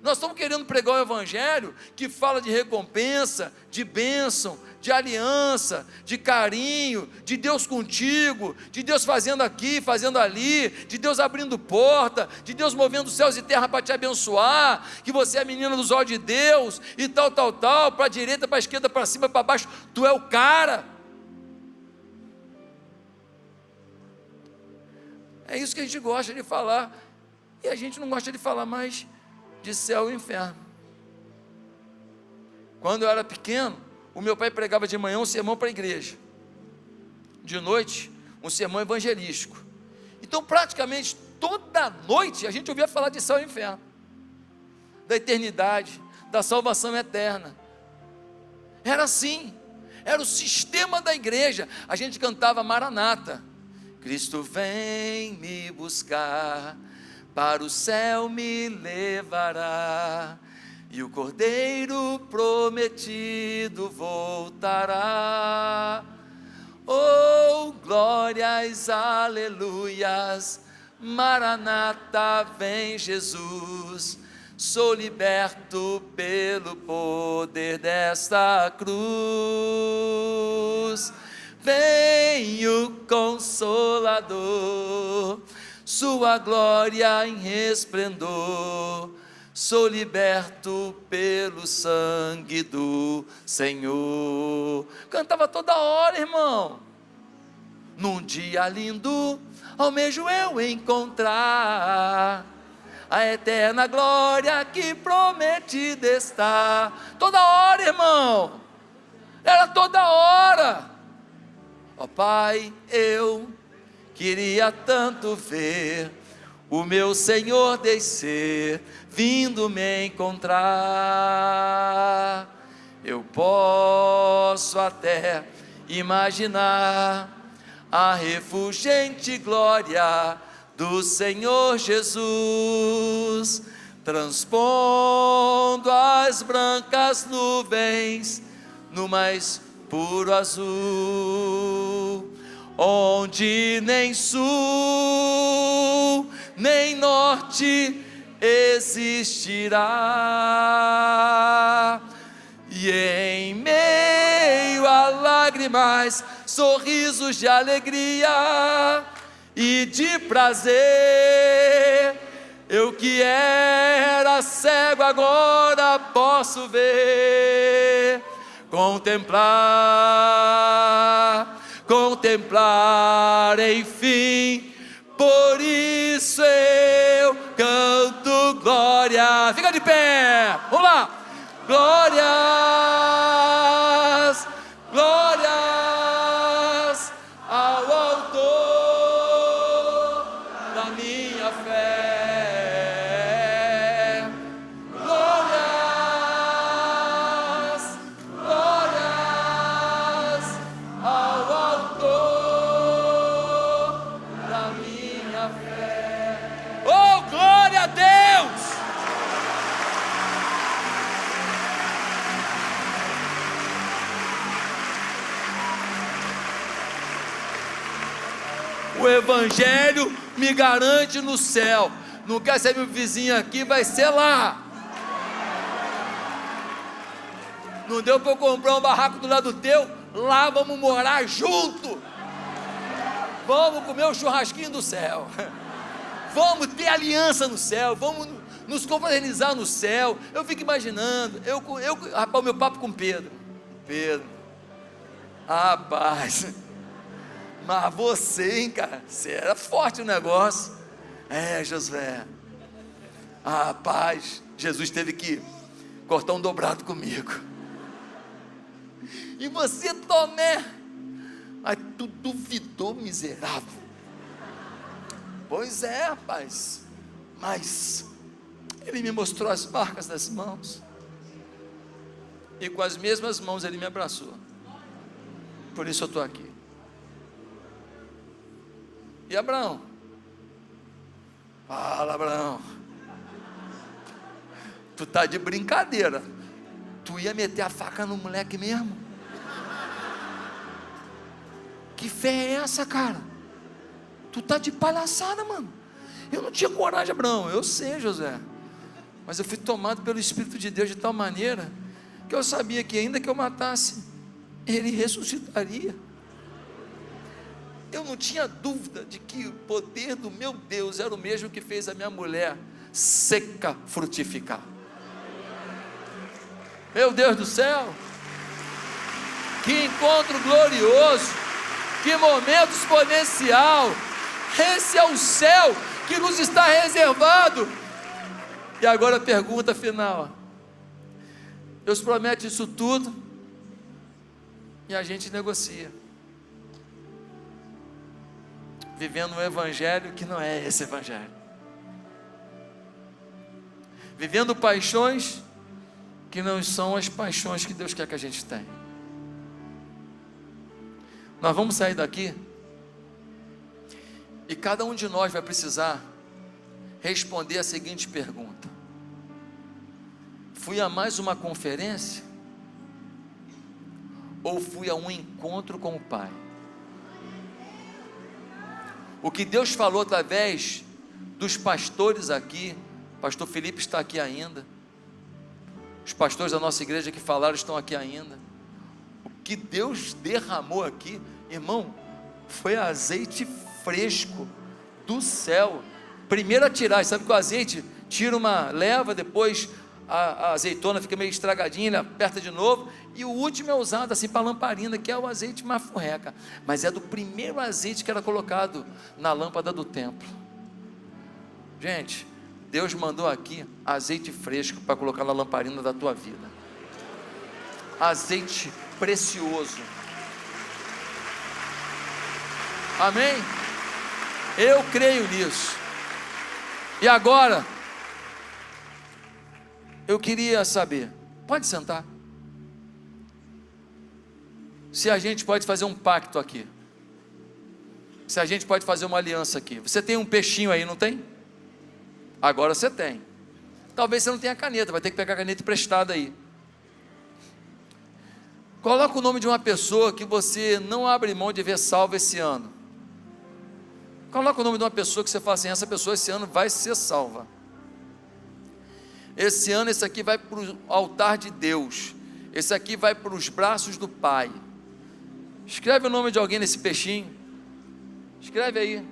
Nós estamos querendo pregar o Evangelho que fala de recompensa, de bênção, de aliança, de carinho, de Deus contigo, de Deus fazendo aqui, fazendo ali, de Deus abrindo porta, de Deus movendo céus e terra para te abençoar, que você é a menina dos olhos de Deus, e tal, para a direita, para a esquerda, para cima, para baixo, tu é o cara. É isso que a gente gosta de falar, e a gente não gosta de falar mais de céu e inferno. Quando eu era pequeno, o meu pai pregava de manhã um sermão para a igreja, de noite um sermão evangelístico. Então praticamente toda noite a gente ouvia falar de céu e inferno, da eternidade, da salvação eterna. Era assim, era o sistema da igreja. A gente cantava Maranata: Cristo vem me buscar, para o céu me levará, e o Cordeiro prometido voltará. Oh, glórias, aleluias, Maranata, vem Jesus, sou liberto pelo poder desta cruz. Vem o Consolador, sua glória em resplendor, sou liberto pelo sangue do Senhor. Cantava toda hora, irmão. Num dia lindo, almejo eu encontrar a eterna glória que prometida está. Toda hora, irmão, era toda hora. Ó Pai, eu queria tanto ver o meu Senhor descer, vindo me encontrar. Eu posso até imaginar a refulgente glória do Senhor Jesus, transpondo as brancas nuvens no mais puro azul, onde nem sul nem norte existirá. E em meio a lágrimas, sorrisos de alegria e de prazer, eu que era cego agora posso ver, contemplar enfim. Por isso eu canto glória. Fica de pé, vamos lá. Glórias, glórias ao autor da minha fé. Glórias, glórias ao autor da minha fé. Oh, glória a Deus! O Evangelho me garante no céu. Não quer ser meu vizinho aqui, vai ser lá. Não deu para eu comprar um barraco do lado teu? Lá vamos morar junto. Vamos comer o churrasquinho do céu. Vamos ter aliança no céu. Vamos nos confraternizar no céu. Eu fico imaginando. Rapaz, o meu papo com Pedro. Rapaz. Mas você, hein, cara, você era forte o negócio. Josué. Rapaz, Jesus teve que cortar um dobrado comigo. E você, Tomé? Mas tu duvidou, miserável. Pois é, rapaz. Mas ele me mostrou as marcas das mãos. E com as mesmas mãos ele me abraçou. Por isso eu estou aqui. E Abraão? Fala, Abraão. Tu tá de brincadeira. Tu ia meter a faca no moleque mesmo? Que fé é essa, cara? Tu tá de palhaçada, mano. Eu não tinha coragem, Abraão. Eu sei, José. Mas eu fui tomado pelo Espírito de Deus de tal maneira que eu sabia que ainda que eu matasse, ele ressuscitaria. Eu não tinha dúvida de que o poder do meu Deus era o mesmo que fez a minha mulher seca frutificar. Meu Deus do céu, que encontro glorioso, que momento exponencial. Esse é o céu que nos está reservado. E agora a pergunta final: Deus promete isso tudo e a gente negocia, vivendo um evangelho que não é esse evangelho, vivendo paixões que não são as paixões que Deus quer que a gente tenha. Nós vamos sair daqui e cada um de nós vai precisar responder a seguinte pergunta: fui a mais uma conferência ou fui a um encontro com o Pai? O que Deus falou através dos pastores aqui, o pastor Felipe está aqui ainda, os pastores da nossa igreja que falaram estão aqui ainda. O que Deus derramou aqui, irmão, foi azeite fresco do céu. Primeiro a tirar, sabe que o azeite tira uma leva, depois a azeitona fica meio estragadinha, ele aperta de novo, e o último é usado assim para lamparina, que é o azeite mafurreca, mas é do primeiro azeite que era colocado na lâmpada do templo. Gente, Deus mandou aqui azeite fresco para colocar na lamparina da tua vida, azeite precioso. Amém? Eu creio nisso. E agora, eu queria saber, pode sentar, se a gente pode fazer um pacto aqui, se a gente pode fazer uma aliança aqui. Você tem um peixinho aí, não tem? Agora você tem. Talvez você não tenha caneta, vai ter que pegar a caneta emprestada aí. Coloca o nome de uma pessoa que você não abre mão de ver salva esse ano. Coloca o nome de uma pessoa que você fala assim, essa pessoa esse ano vai ser salva. Esse ano esse aqui vai para o altar de Deus. Esse aqui vai para os braços do Pai. Escreve o nome de alguém nesse peixinho. Escreve aí.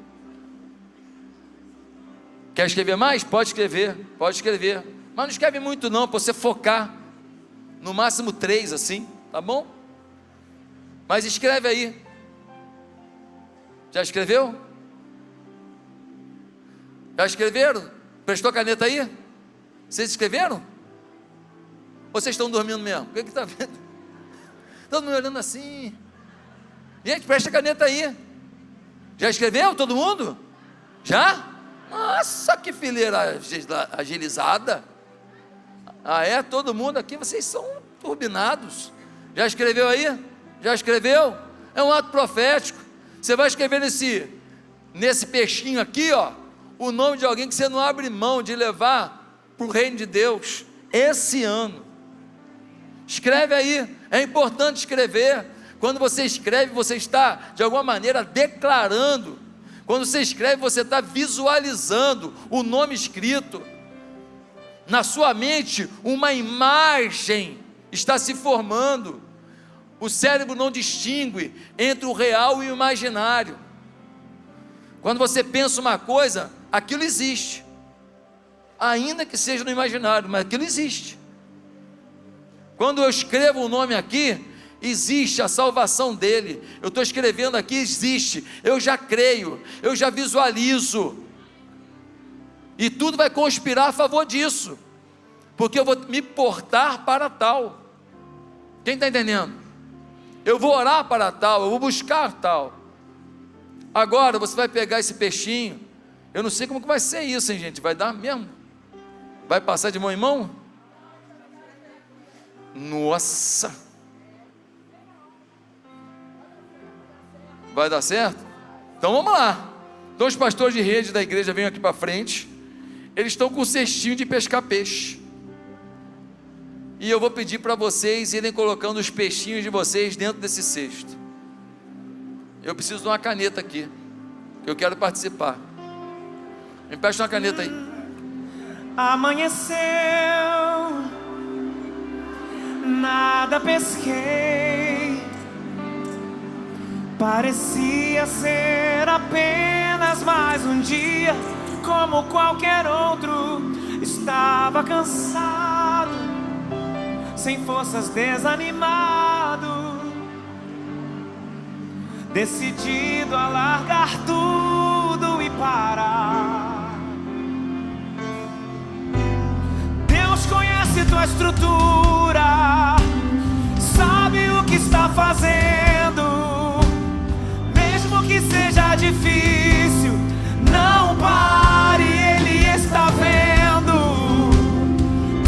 Quer escrever mais? Pode escrever, pode escrever. Mas não escreve muito não, para você focar. No máximo 3 assim, tá bom? Mas escreve aí. Já escreveu? Já escreveram? Prestou a caneta aí? Vocês escreveram? Ou vocês estão dormindo mesmo? O que está vendo? Todo mundo olhando assim. Gente, presta a caneta aí. Já escreveu todo mundo? Já? Nossa, que fileira agilizada. Ah é? Todo mundo aqui, vocês são turbinados. Já escreveu aí? Já escreveu? É um ato profético. Você vai escrever nesse peixinho aqui, ó, o nome de alguém que você não abre mão de levar para o reino de Deus esse ano. Escreve aí, é importante escrever. Quando você escreve, você está de alguma maneira declarando. Quando você escreve, você está visualizando o nome escrito. Na sua mente, uma imagem está se formando. O cérebro não distingue entre o real e o imaginário. Quando você pensa uma coisa, aquilo existe. Ainda que seja no imaginário, mas aquilo existe. Quando eu escrevo o nome aqui, existe a salvação dele. Eu estou escrevendo aqui, existe. Eu já creio, eu já visualizo. E tudo vai conspirar a favor disso, porque eu vou me portar para tal. Quem está entendendo? Eu vou orar para tal, eu vou buscar tal. Agora você vai pegar esse peixinho. Eu não sei como que vai ser isso, hein, gente? Vai dar mesmo? Vai passar de mão em mão? Nossa! Vai dar certo? Então vamos lá. Então os pastores de rede da igreja vêm aqui para frente. Eles estão com um cestinho de pescar peixe. E eu vou pedir para vocês irem colocando os peixinhos de vocês dentro desse cesto. Eu preciso de uma caneta aqui, que eu quero participar. Me empresta uma caneta aí. Amanheceu, nada pesquei. Parecia ser apenas mais um dia, como qualquer outro. Estava cansado, sem forças, desanimado, decidido a largar tudo e parar. Deus conhece tua estrutura, sabe o que está fazendo. Mesmo que seja difícil, não pare, Ele está vendo.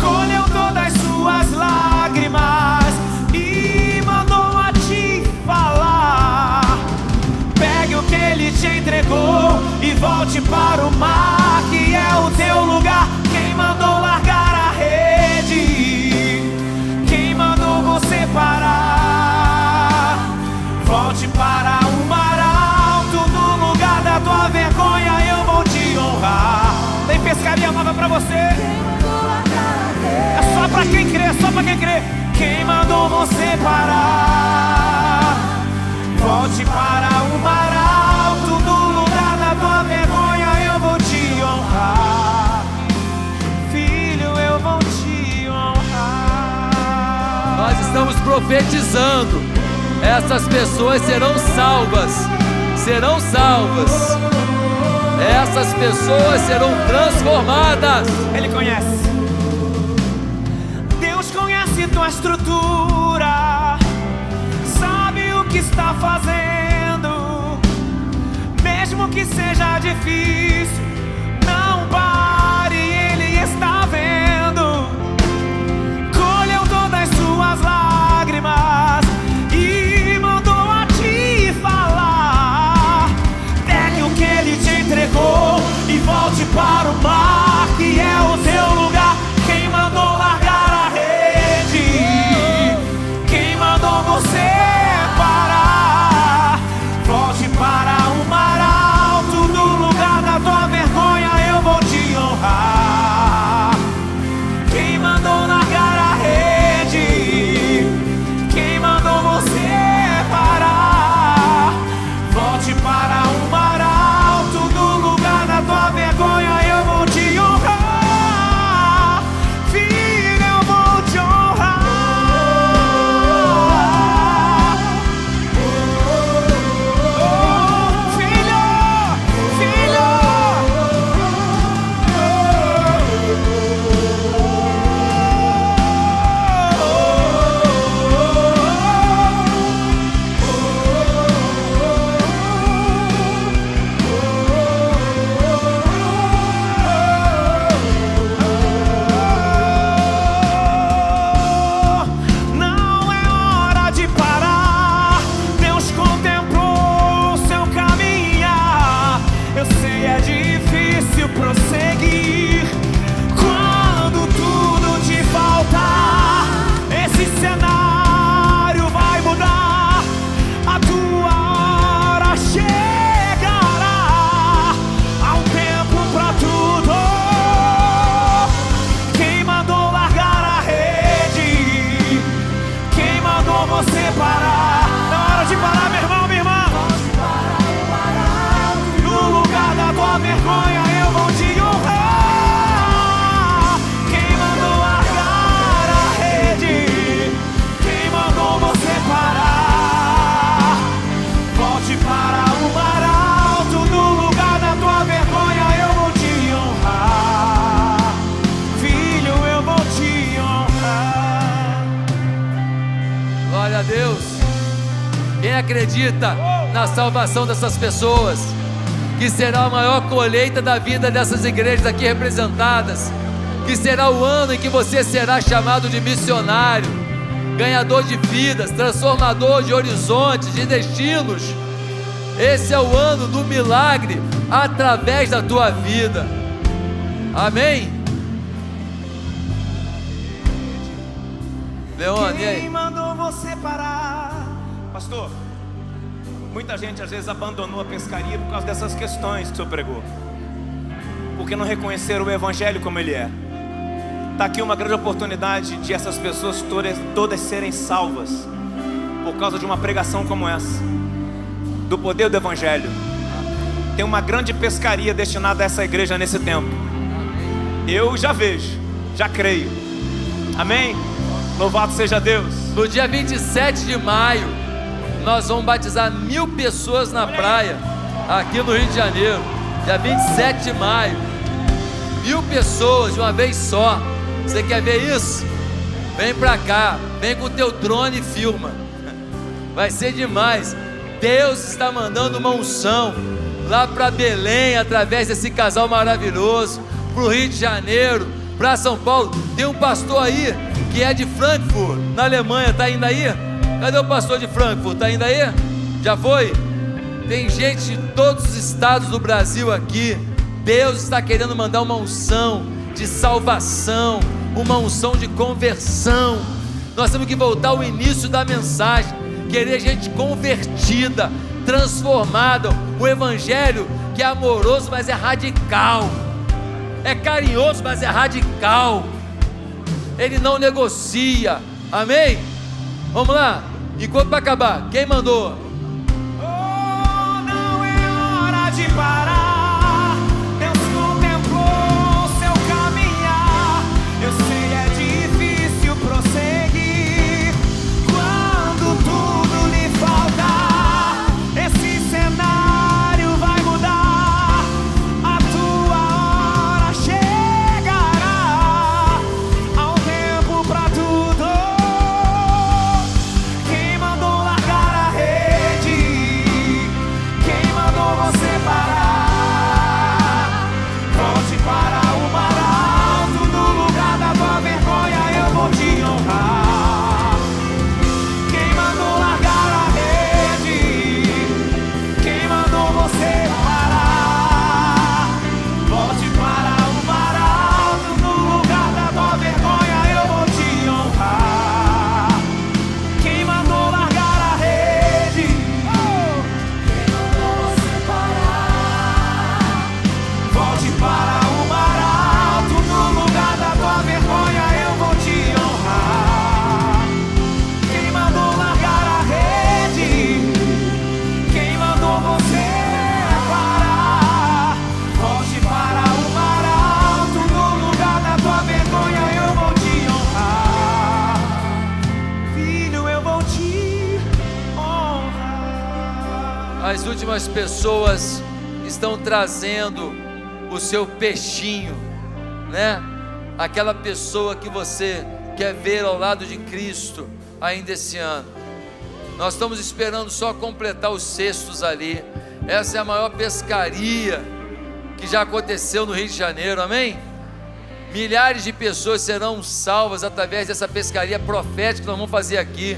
Colheu todas as suas lágrimas e mandou a te falar. Pegue o que Ele te entregou e volte para o mar, que é o teu lugar. Quem mandou largar a rede? Quem mandou você parar? Volte para o mar alto, no lugar da tua vergonha eu vou te honrar. Tem pescaria nova pra você? É só pra quem crê, é só pra quem crê. Quem mandou você parar? Volte para o mar alto, no lugar da tua vergonha eu vou te honrar. Filho, eu vou te honrar. Nós estamos profetizando. Essas pessoas serão salvas. Serão salvas. Essas pessoas serão transformadas. Ele conhece. Deus conhece tua estrutura, sabe o que está fazendo. Mesmo que seja difícil, não pare. Quem acredita na salvação dessas pessoas, que será a maior colheita da vida dessas igrejas aqui representadas, que será o ano em que você será chamado de missionário, ganhador de vidas, transformador de horizontes, de destinos. Esse é o ano do milagre através da tua vida. Amém? Leone, e aí? Quem mandou você parar? Pastor, muita gente às vezes abandonou a pescaria por causa dessas questões que o senhor pregou, porque não reconheceram o evangelho como ele é. Está aqui uma grande oportunidade de essas pessoas todas serem salvas por causa de uma pregação como essa, do poder do evangelho. Tem uma grande pescaria destinada a essa igreja nesse tempo. Eu já vejo, já creio. Amém? Louvado seja Deus. No dia 27 de maio, nós vamos batizar 1000 pessoas na praia, aqui no Rio de Janeiro. Dia 27 de maio, 1000 pessoas de uma vez só. Você quer ver isso? Vem pra cá, vem com o teu drone e filma. Vai ser demais. Deus está mandando uma unção lá para Belém, através desse casal maravilhoso, para o Rio de Janeiro, para São Paulo. Tem um pastor aí que é de Frankfurt, na Alemanha. Está indo aí? Cadê o pastor de Frankfurt? Está indo aí? Já foi? Tem gente de todos os estados do Brasil aqui. Deus está querendo mandar uma unção de salvação, uma unção de conversão. Nós temos que voltar ao início da mensagem, querer gente convertida, transformada. O evangelho que é amoroso, mas é radical, é carinhoso, mas é radical. Ele não negocia. Amém? Vamos lá, enquanto vai acabar, quem mandou? Oh, não é hora de parar. Deus contemplou seu caminhar. Eu sei, é difícil prosseguir quando tudo lhe faltar. Esse cenário vai mudar, a tua hora chegará. Há um tempo pra tudo. Quem mandou largar a rede? Quem mandou você parar? Volte para o mar alto, no lugar da tua vergonha eu vou te honrar. Quem mandou largar a rede? Quem mandou você parar? Volte para o mar alto, no lugar da tua vergonha eu vou te honrar. Quem mandou largar a rede? Quem mandou você parar? Volte para o mar alto, no lugar da tua vergonha eu vou te honrar. Quem mandou largar a rede? Quem mandou você parar? Volte para o mar alto, no lugar da tua vergonha eu vou te honrar. Filho, eu vou te honrar. As últimas pessoas estão trazendo o seu peixinho, né? Aquela pessoa que você quer ver ao lado de Cristo ainda esse ano. Nós estamos esperando só completar os cestos ali. Essa é a maior pescaria que já aconteceu no Rio de Janeiro, amém? Milhares de pessoas serão salvas através dessa pescaria profética que nós vamos fazer aqui.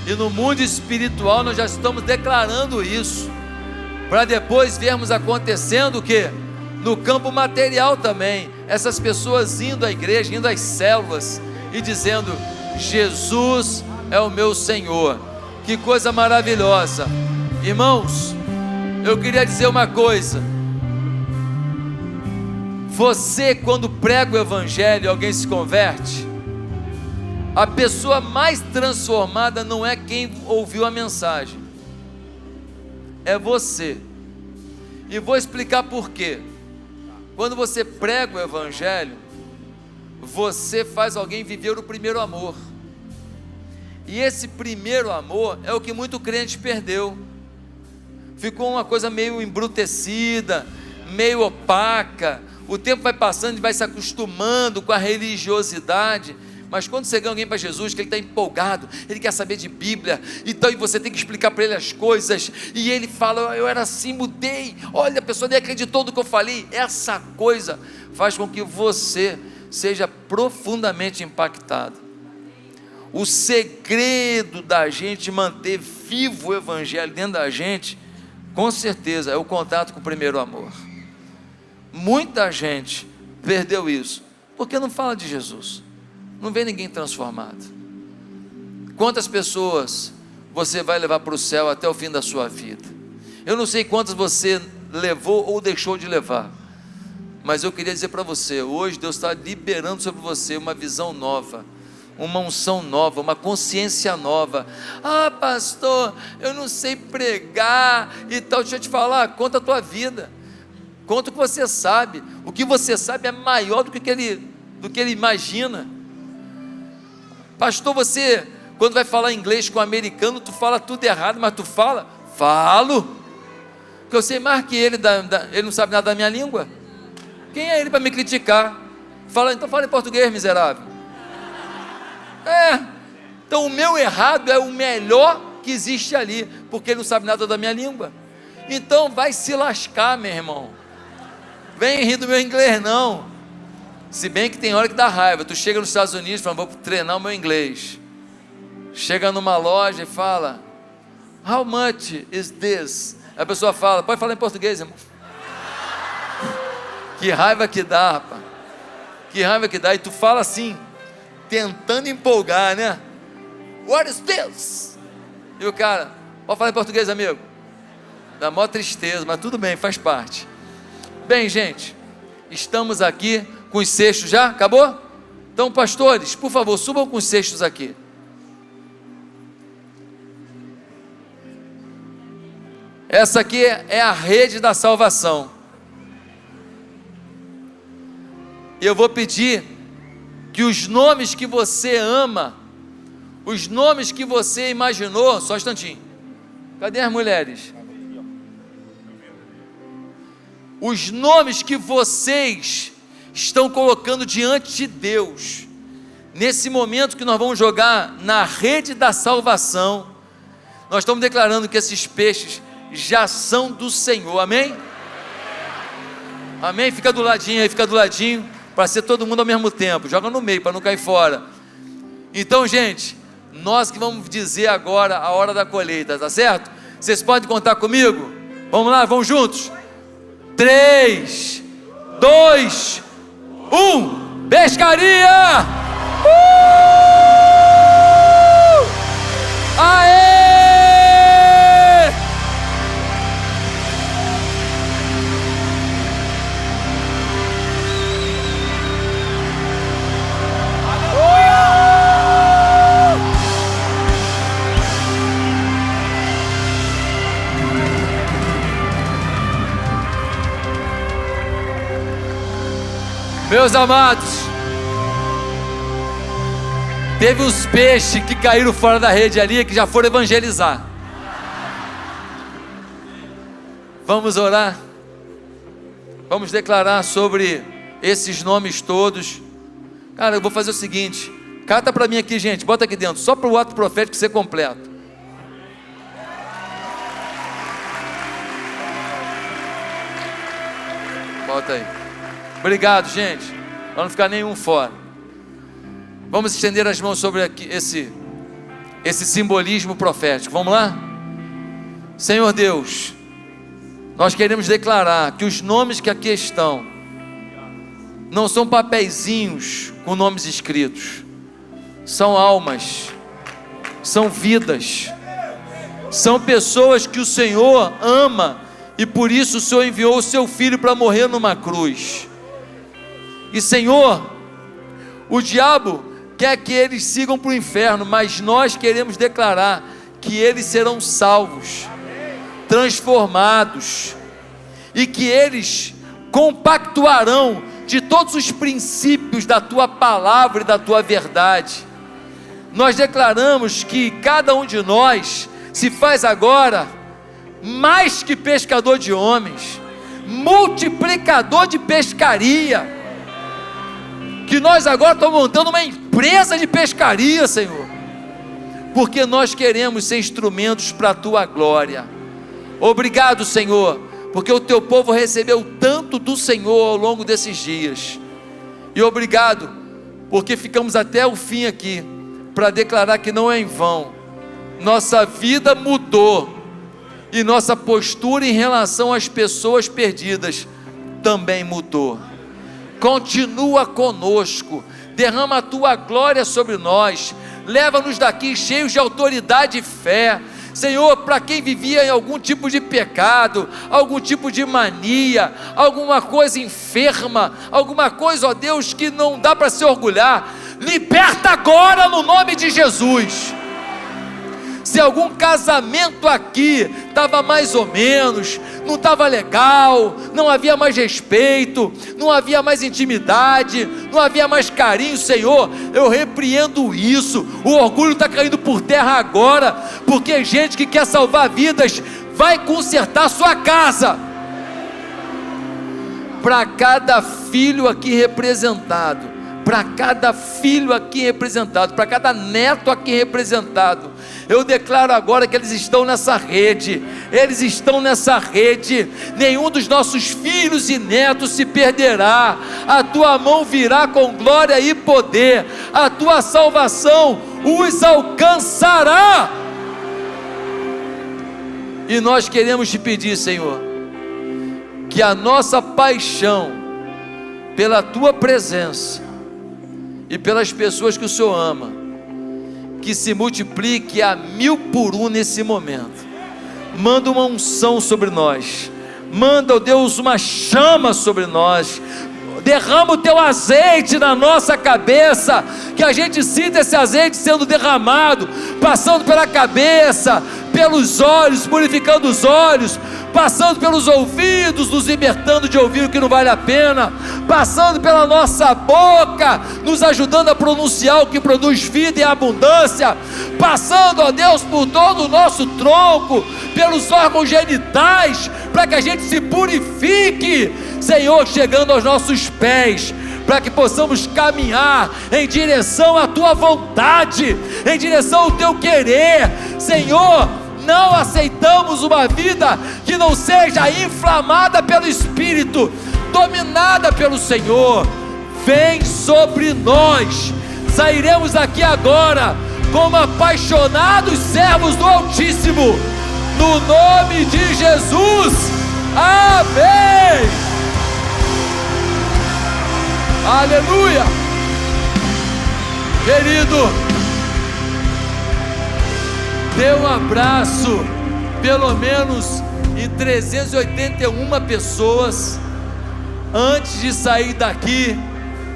E no mundo espiritual nós já estamos declarando isso, para depois vermos acontecendo o quê? No campo material também. Essas pessoas indo à igreja, indo às células e dizendo: Jesus é o meu Senhor. Que coisa maravilhosa. Irmãos, eu queria dizer uma coisa. Você, quando prega o evangelho e alguém se converte, a pessoa mais transformada não é quem ouviu a mensagem, é você. E vou explicar por quê. Quando você prega o evangelho, você faz alguém viver o primeiro amor. E esse primeiro amor é o que muito crente perdeu. Ficou uma coisa meio embrutecida, meio opaca. O tempo vai passando e vai se acostumando com a religiosidade, Mas quando você ganha alguém para Jesus, que ele está empolgado, ele quer saber de Bíblia, então, e você tem que explicar para ele as coisas, e ele fala, eu era assim, mudei, olha, a pessoa nem acreditou no que eu falei. Essa coisa faz com que você seja profundamente impactado. O segredo da gente manter vivo o Evangelho dentro da gente, com certeza, é o contato com o primeiro amor. Muita gente perdeu isso, porque não fala de Jesus, não vê ninguém transformado. Quantas pessoas você vai levar para o céu até o fim da sua vida? Eu não sei quantas você levou ou deixou de levar, mas eu queria dizer para você, hoje Deus está liberando sobre você uma visão nova, uma unção nova, uma consciência nova. Ah, pastor, eu não sei pregar e tal. Deixa eu te falar, conta a tua vida, conta o que você sabe. O que você sabe é maior do que ele imagina. Pastor, você, quando vai falar inglês com um americano, tu fala tudo errado, mas tu fala? Falo, porque eu sei mais que ele, ele não sabe nada da minha língua. Quem é ele para me criticar? Fala, então fala em português, miserável. Então o meu errado é o melhor que existe ali, porque ele não sabe nada da minha língua. Então vai se lascar, meu irmão. Vem rir do meu inglês não. Se bem que tem hora que dá raiva. Tu chega nos Estados Unidos e fala, vou treinar o meu inglês. Chega numa loja e fala, how much is this? A pessoa fala, pode falar em português, irmão. Que raiva que dá, rapaz. Que raiva que dá. E tu fala assim, tentando empolgar, né? What is this? E o cara, pode falar em português, amigo? Dá maior tristeza, mas tudo bem, faz parte. Bem, gente, estamos aqui com os cestos já, acabou? Então, pastores, por favor, subam com os cestos aqui. Essa aqui é a rede da salvação. E eu vou pedir que os nomes que você ama, os nomes que você imaginou, só um instantinho, cadê as mulheres? Os nomes que vocês estão colocando diante de Deus, nesse momento que nós vamos jogar na rede da salvação, nós estamos declarando que esses peixes já são do Senhor, amém? Amém? Fica do ladinho aí, fica do ladinho, para ser todo mundo ao mesmo tempo, joga no meio para não cair fora. Então, gente, nós que vamos dizer agora a hora da colheita, tá certo? Vocês podem contar comigo? Vamos lá, vamos juntos? 3, 2, 1, pescaria! Aê! Meus amados, teve uns peixes que caíram fora da rede ali, que já foram evangelizar. Vamos orar, vamos declarar sobre esses nomes todos. Cara, eu vou fazer o seguinte, cata para mim aqui, gente, bota aqui dentro, só para o ato profético ser completo. Bota aí. Obrigado, gente, para não ficar nenhum fora. Vamos estender as mãos sobre aqui, esse simbolismo profético. Vamos lá? Senhor Deus, nós queremos declarar que os nomes que aqui estão não são papeizinhos com nomes escritos, são almas, são vidas, são pessoas que o Senhor ama e por isso o Senhor enviou o seu Filho para morrer numa cruz. E Senhor, o diabo quer que eles sigam para o inferno, mas nós queremos declarar que eles serão salvos, transformados, e que eles compactuarão de todos os princípios da Tua palavra e da Tua verdade. Nós declaramos que cada um de nós se faz agora mais que pescador de homens, multiplicador de pescaria, que nós agora estamos montando uma empresa empresa de pescaria, Senhor, porque nós queremos ser instrumentos para a tua glória. Obrigado, Senhor, porque o teu povo recebeu tanto do Senhor ao longo desses dias, e obrigado, porque ficamos até o fim aqui, para declarar que não é em vão, nossa vida mudou, e nossa postura em relação às pessoas perdidas também mudou. Continua conosco, derrama a tua glória sobre nós, leva-nos daqui cheios de autoridade e fé, Senhor, para quem vivia em algum tipo de pecado, algum tipo de mania, alguma coisa enferma, alguma coisa, ó Deus, que não dá para se orgulhar, liberta agora no nome de Jesus. Se algum casamento aqui estava mais ou menos, não estava legal, não havia mais respeito, não havia mais intimidade, não havia mais carinho, Senhor, eu repreendo isso. O orgulho está caindo por terra agora, porque gente que quer salvar vidas vai consertar sua casa. Para cada filho aqui representado, para cada filho aqui representado, para cada neto aqui representado, eu declaro agora que eles estão nessa rede, nenhum dos nossos filhos e netos se perderá, a tua mão virá com glória e poder, a tua salvação os alcançará, e nós queremos te pedir, Senhor, que a nossa paixão pela tua presença e pelas pessoas que o Senhor ama, que se multiplique a 1000 por 1 nesse momento. Manda uma unção sobre nós, manda, ó Deus, uma chama sobre nós, derrama o teu azeite na nossa cabeça, que a gente sinta esse azeite sendo derramado, passando pela cabeça, pelos olhos, purificando os olhos, passando pelos ouvidos, nos libertando de ouvir o que não vale a pena, passando pela nossa boca, nos ajudando a pronunciar o que produz vida e abundância, passando, ó Deus, por todo o nosso tronco, pelos órgãos genitais, para que a gente se purifique, Senhor, chegando aos nossos pés, para que possamos caminhar em direção à tua vontade, em direção ao teu querer, Senhor. Não aceitamos uma vida que não seja inflamada pelo Espírito, dominada pelo Senhor. Vem sobre nós, sairemos daqui agora como apaixonados servos do Altíssimo, no nome de Jesus, amém. Aleluia. Querido, dê um abraço, pelo menos em 381 pessoas, antes de sair daqui.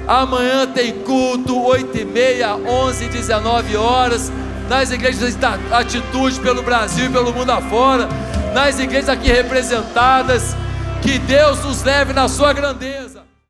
Amanhã tem culto, 8h30, 11h, 19 horas, nas igrejas da Atitude pelo Brasil e pelo mundo afora, nas igrejas aqui representadas. Que Deus nos leve na sua grandeza.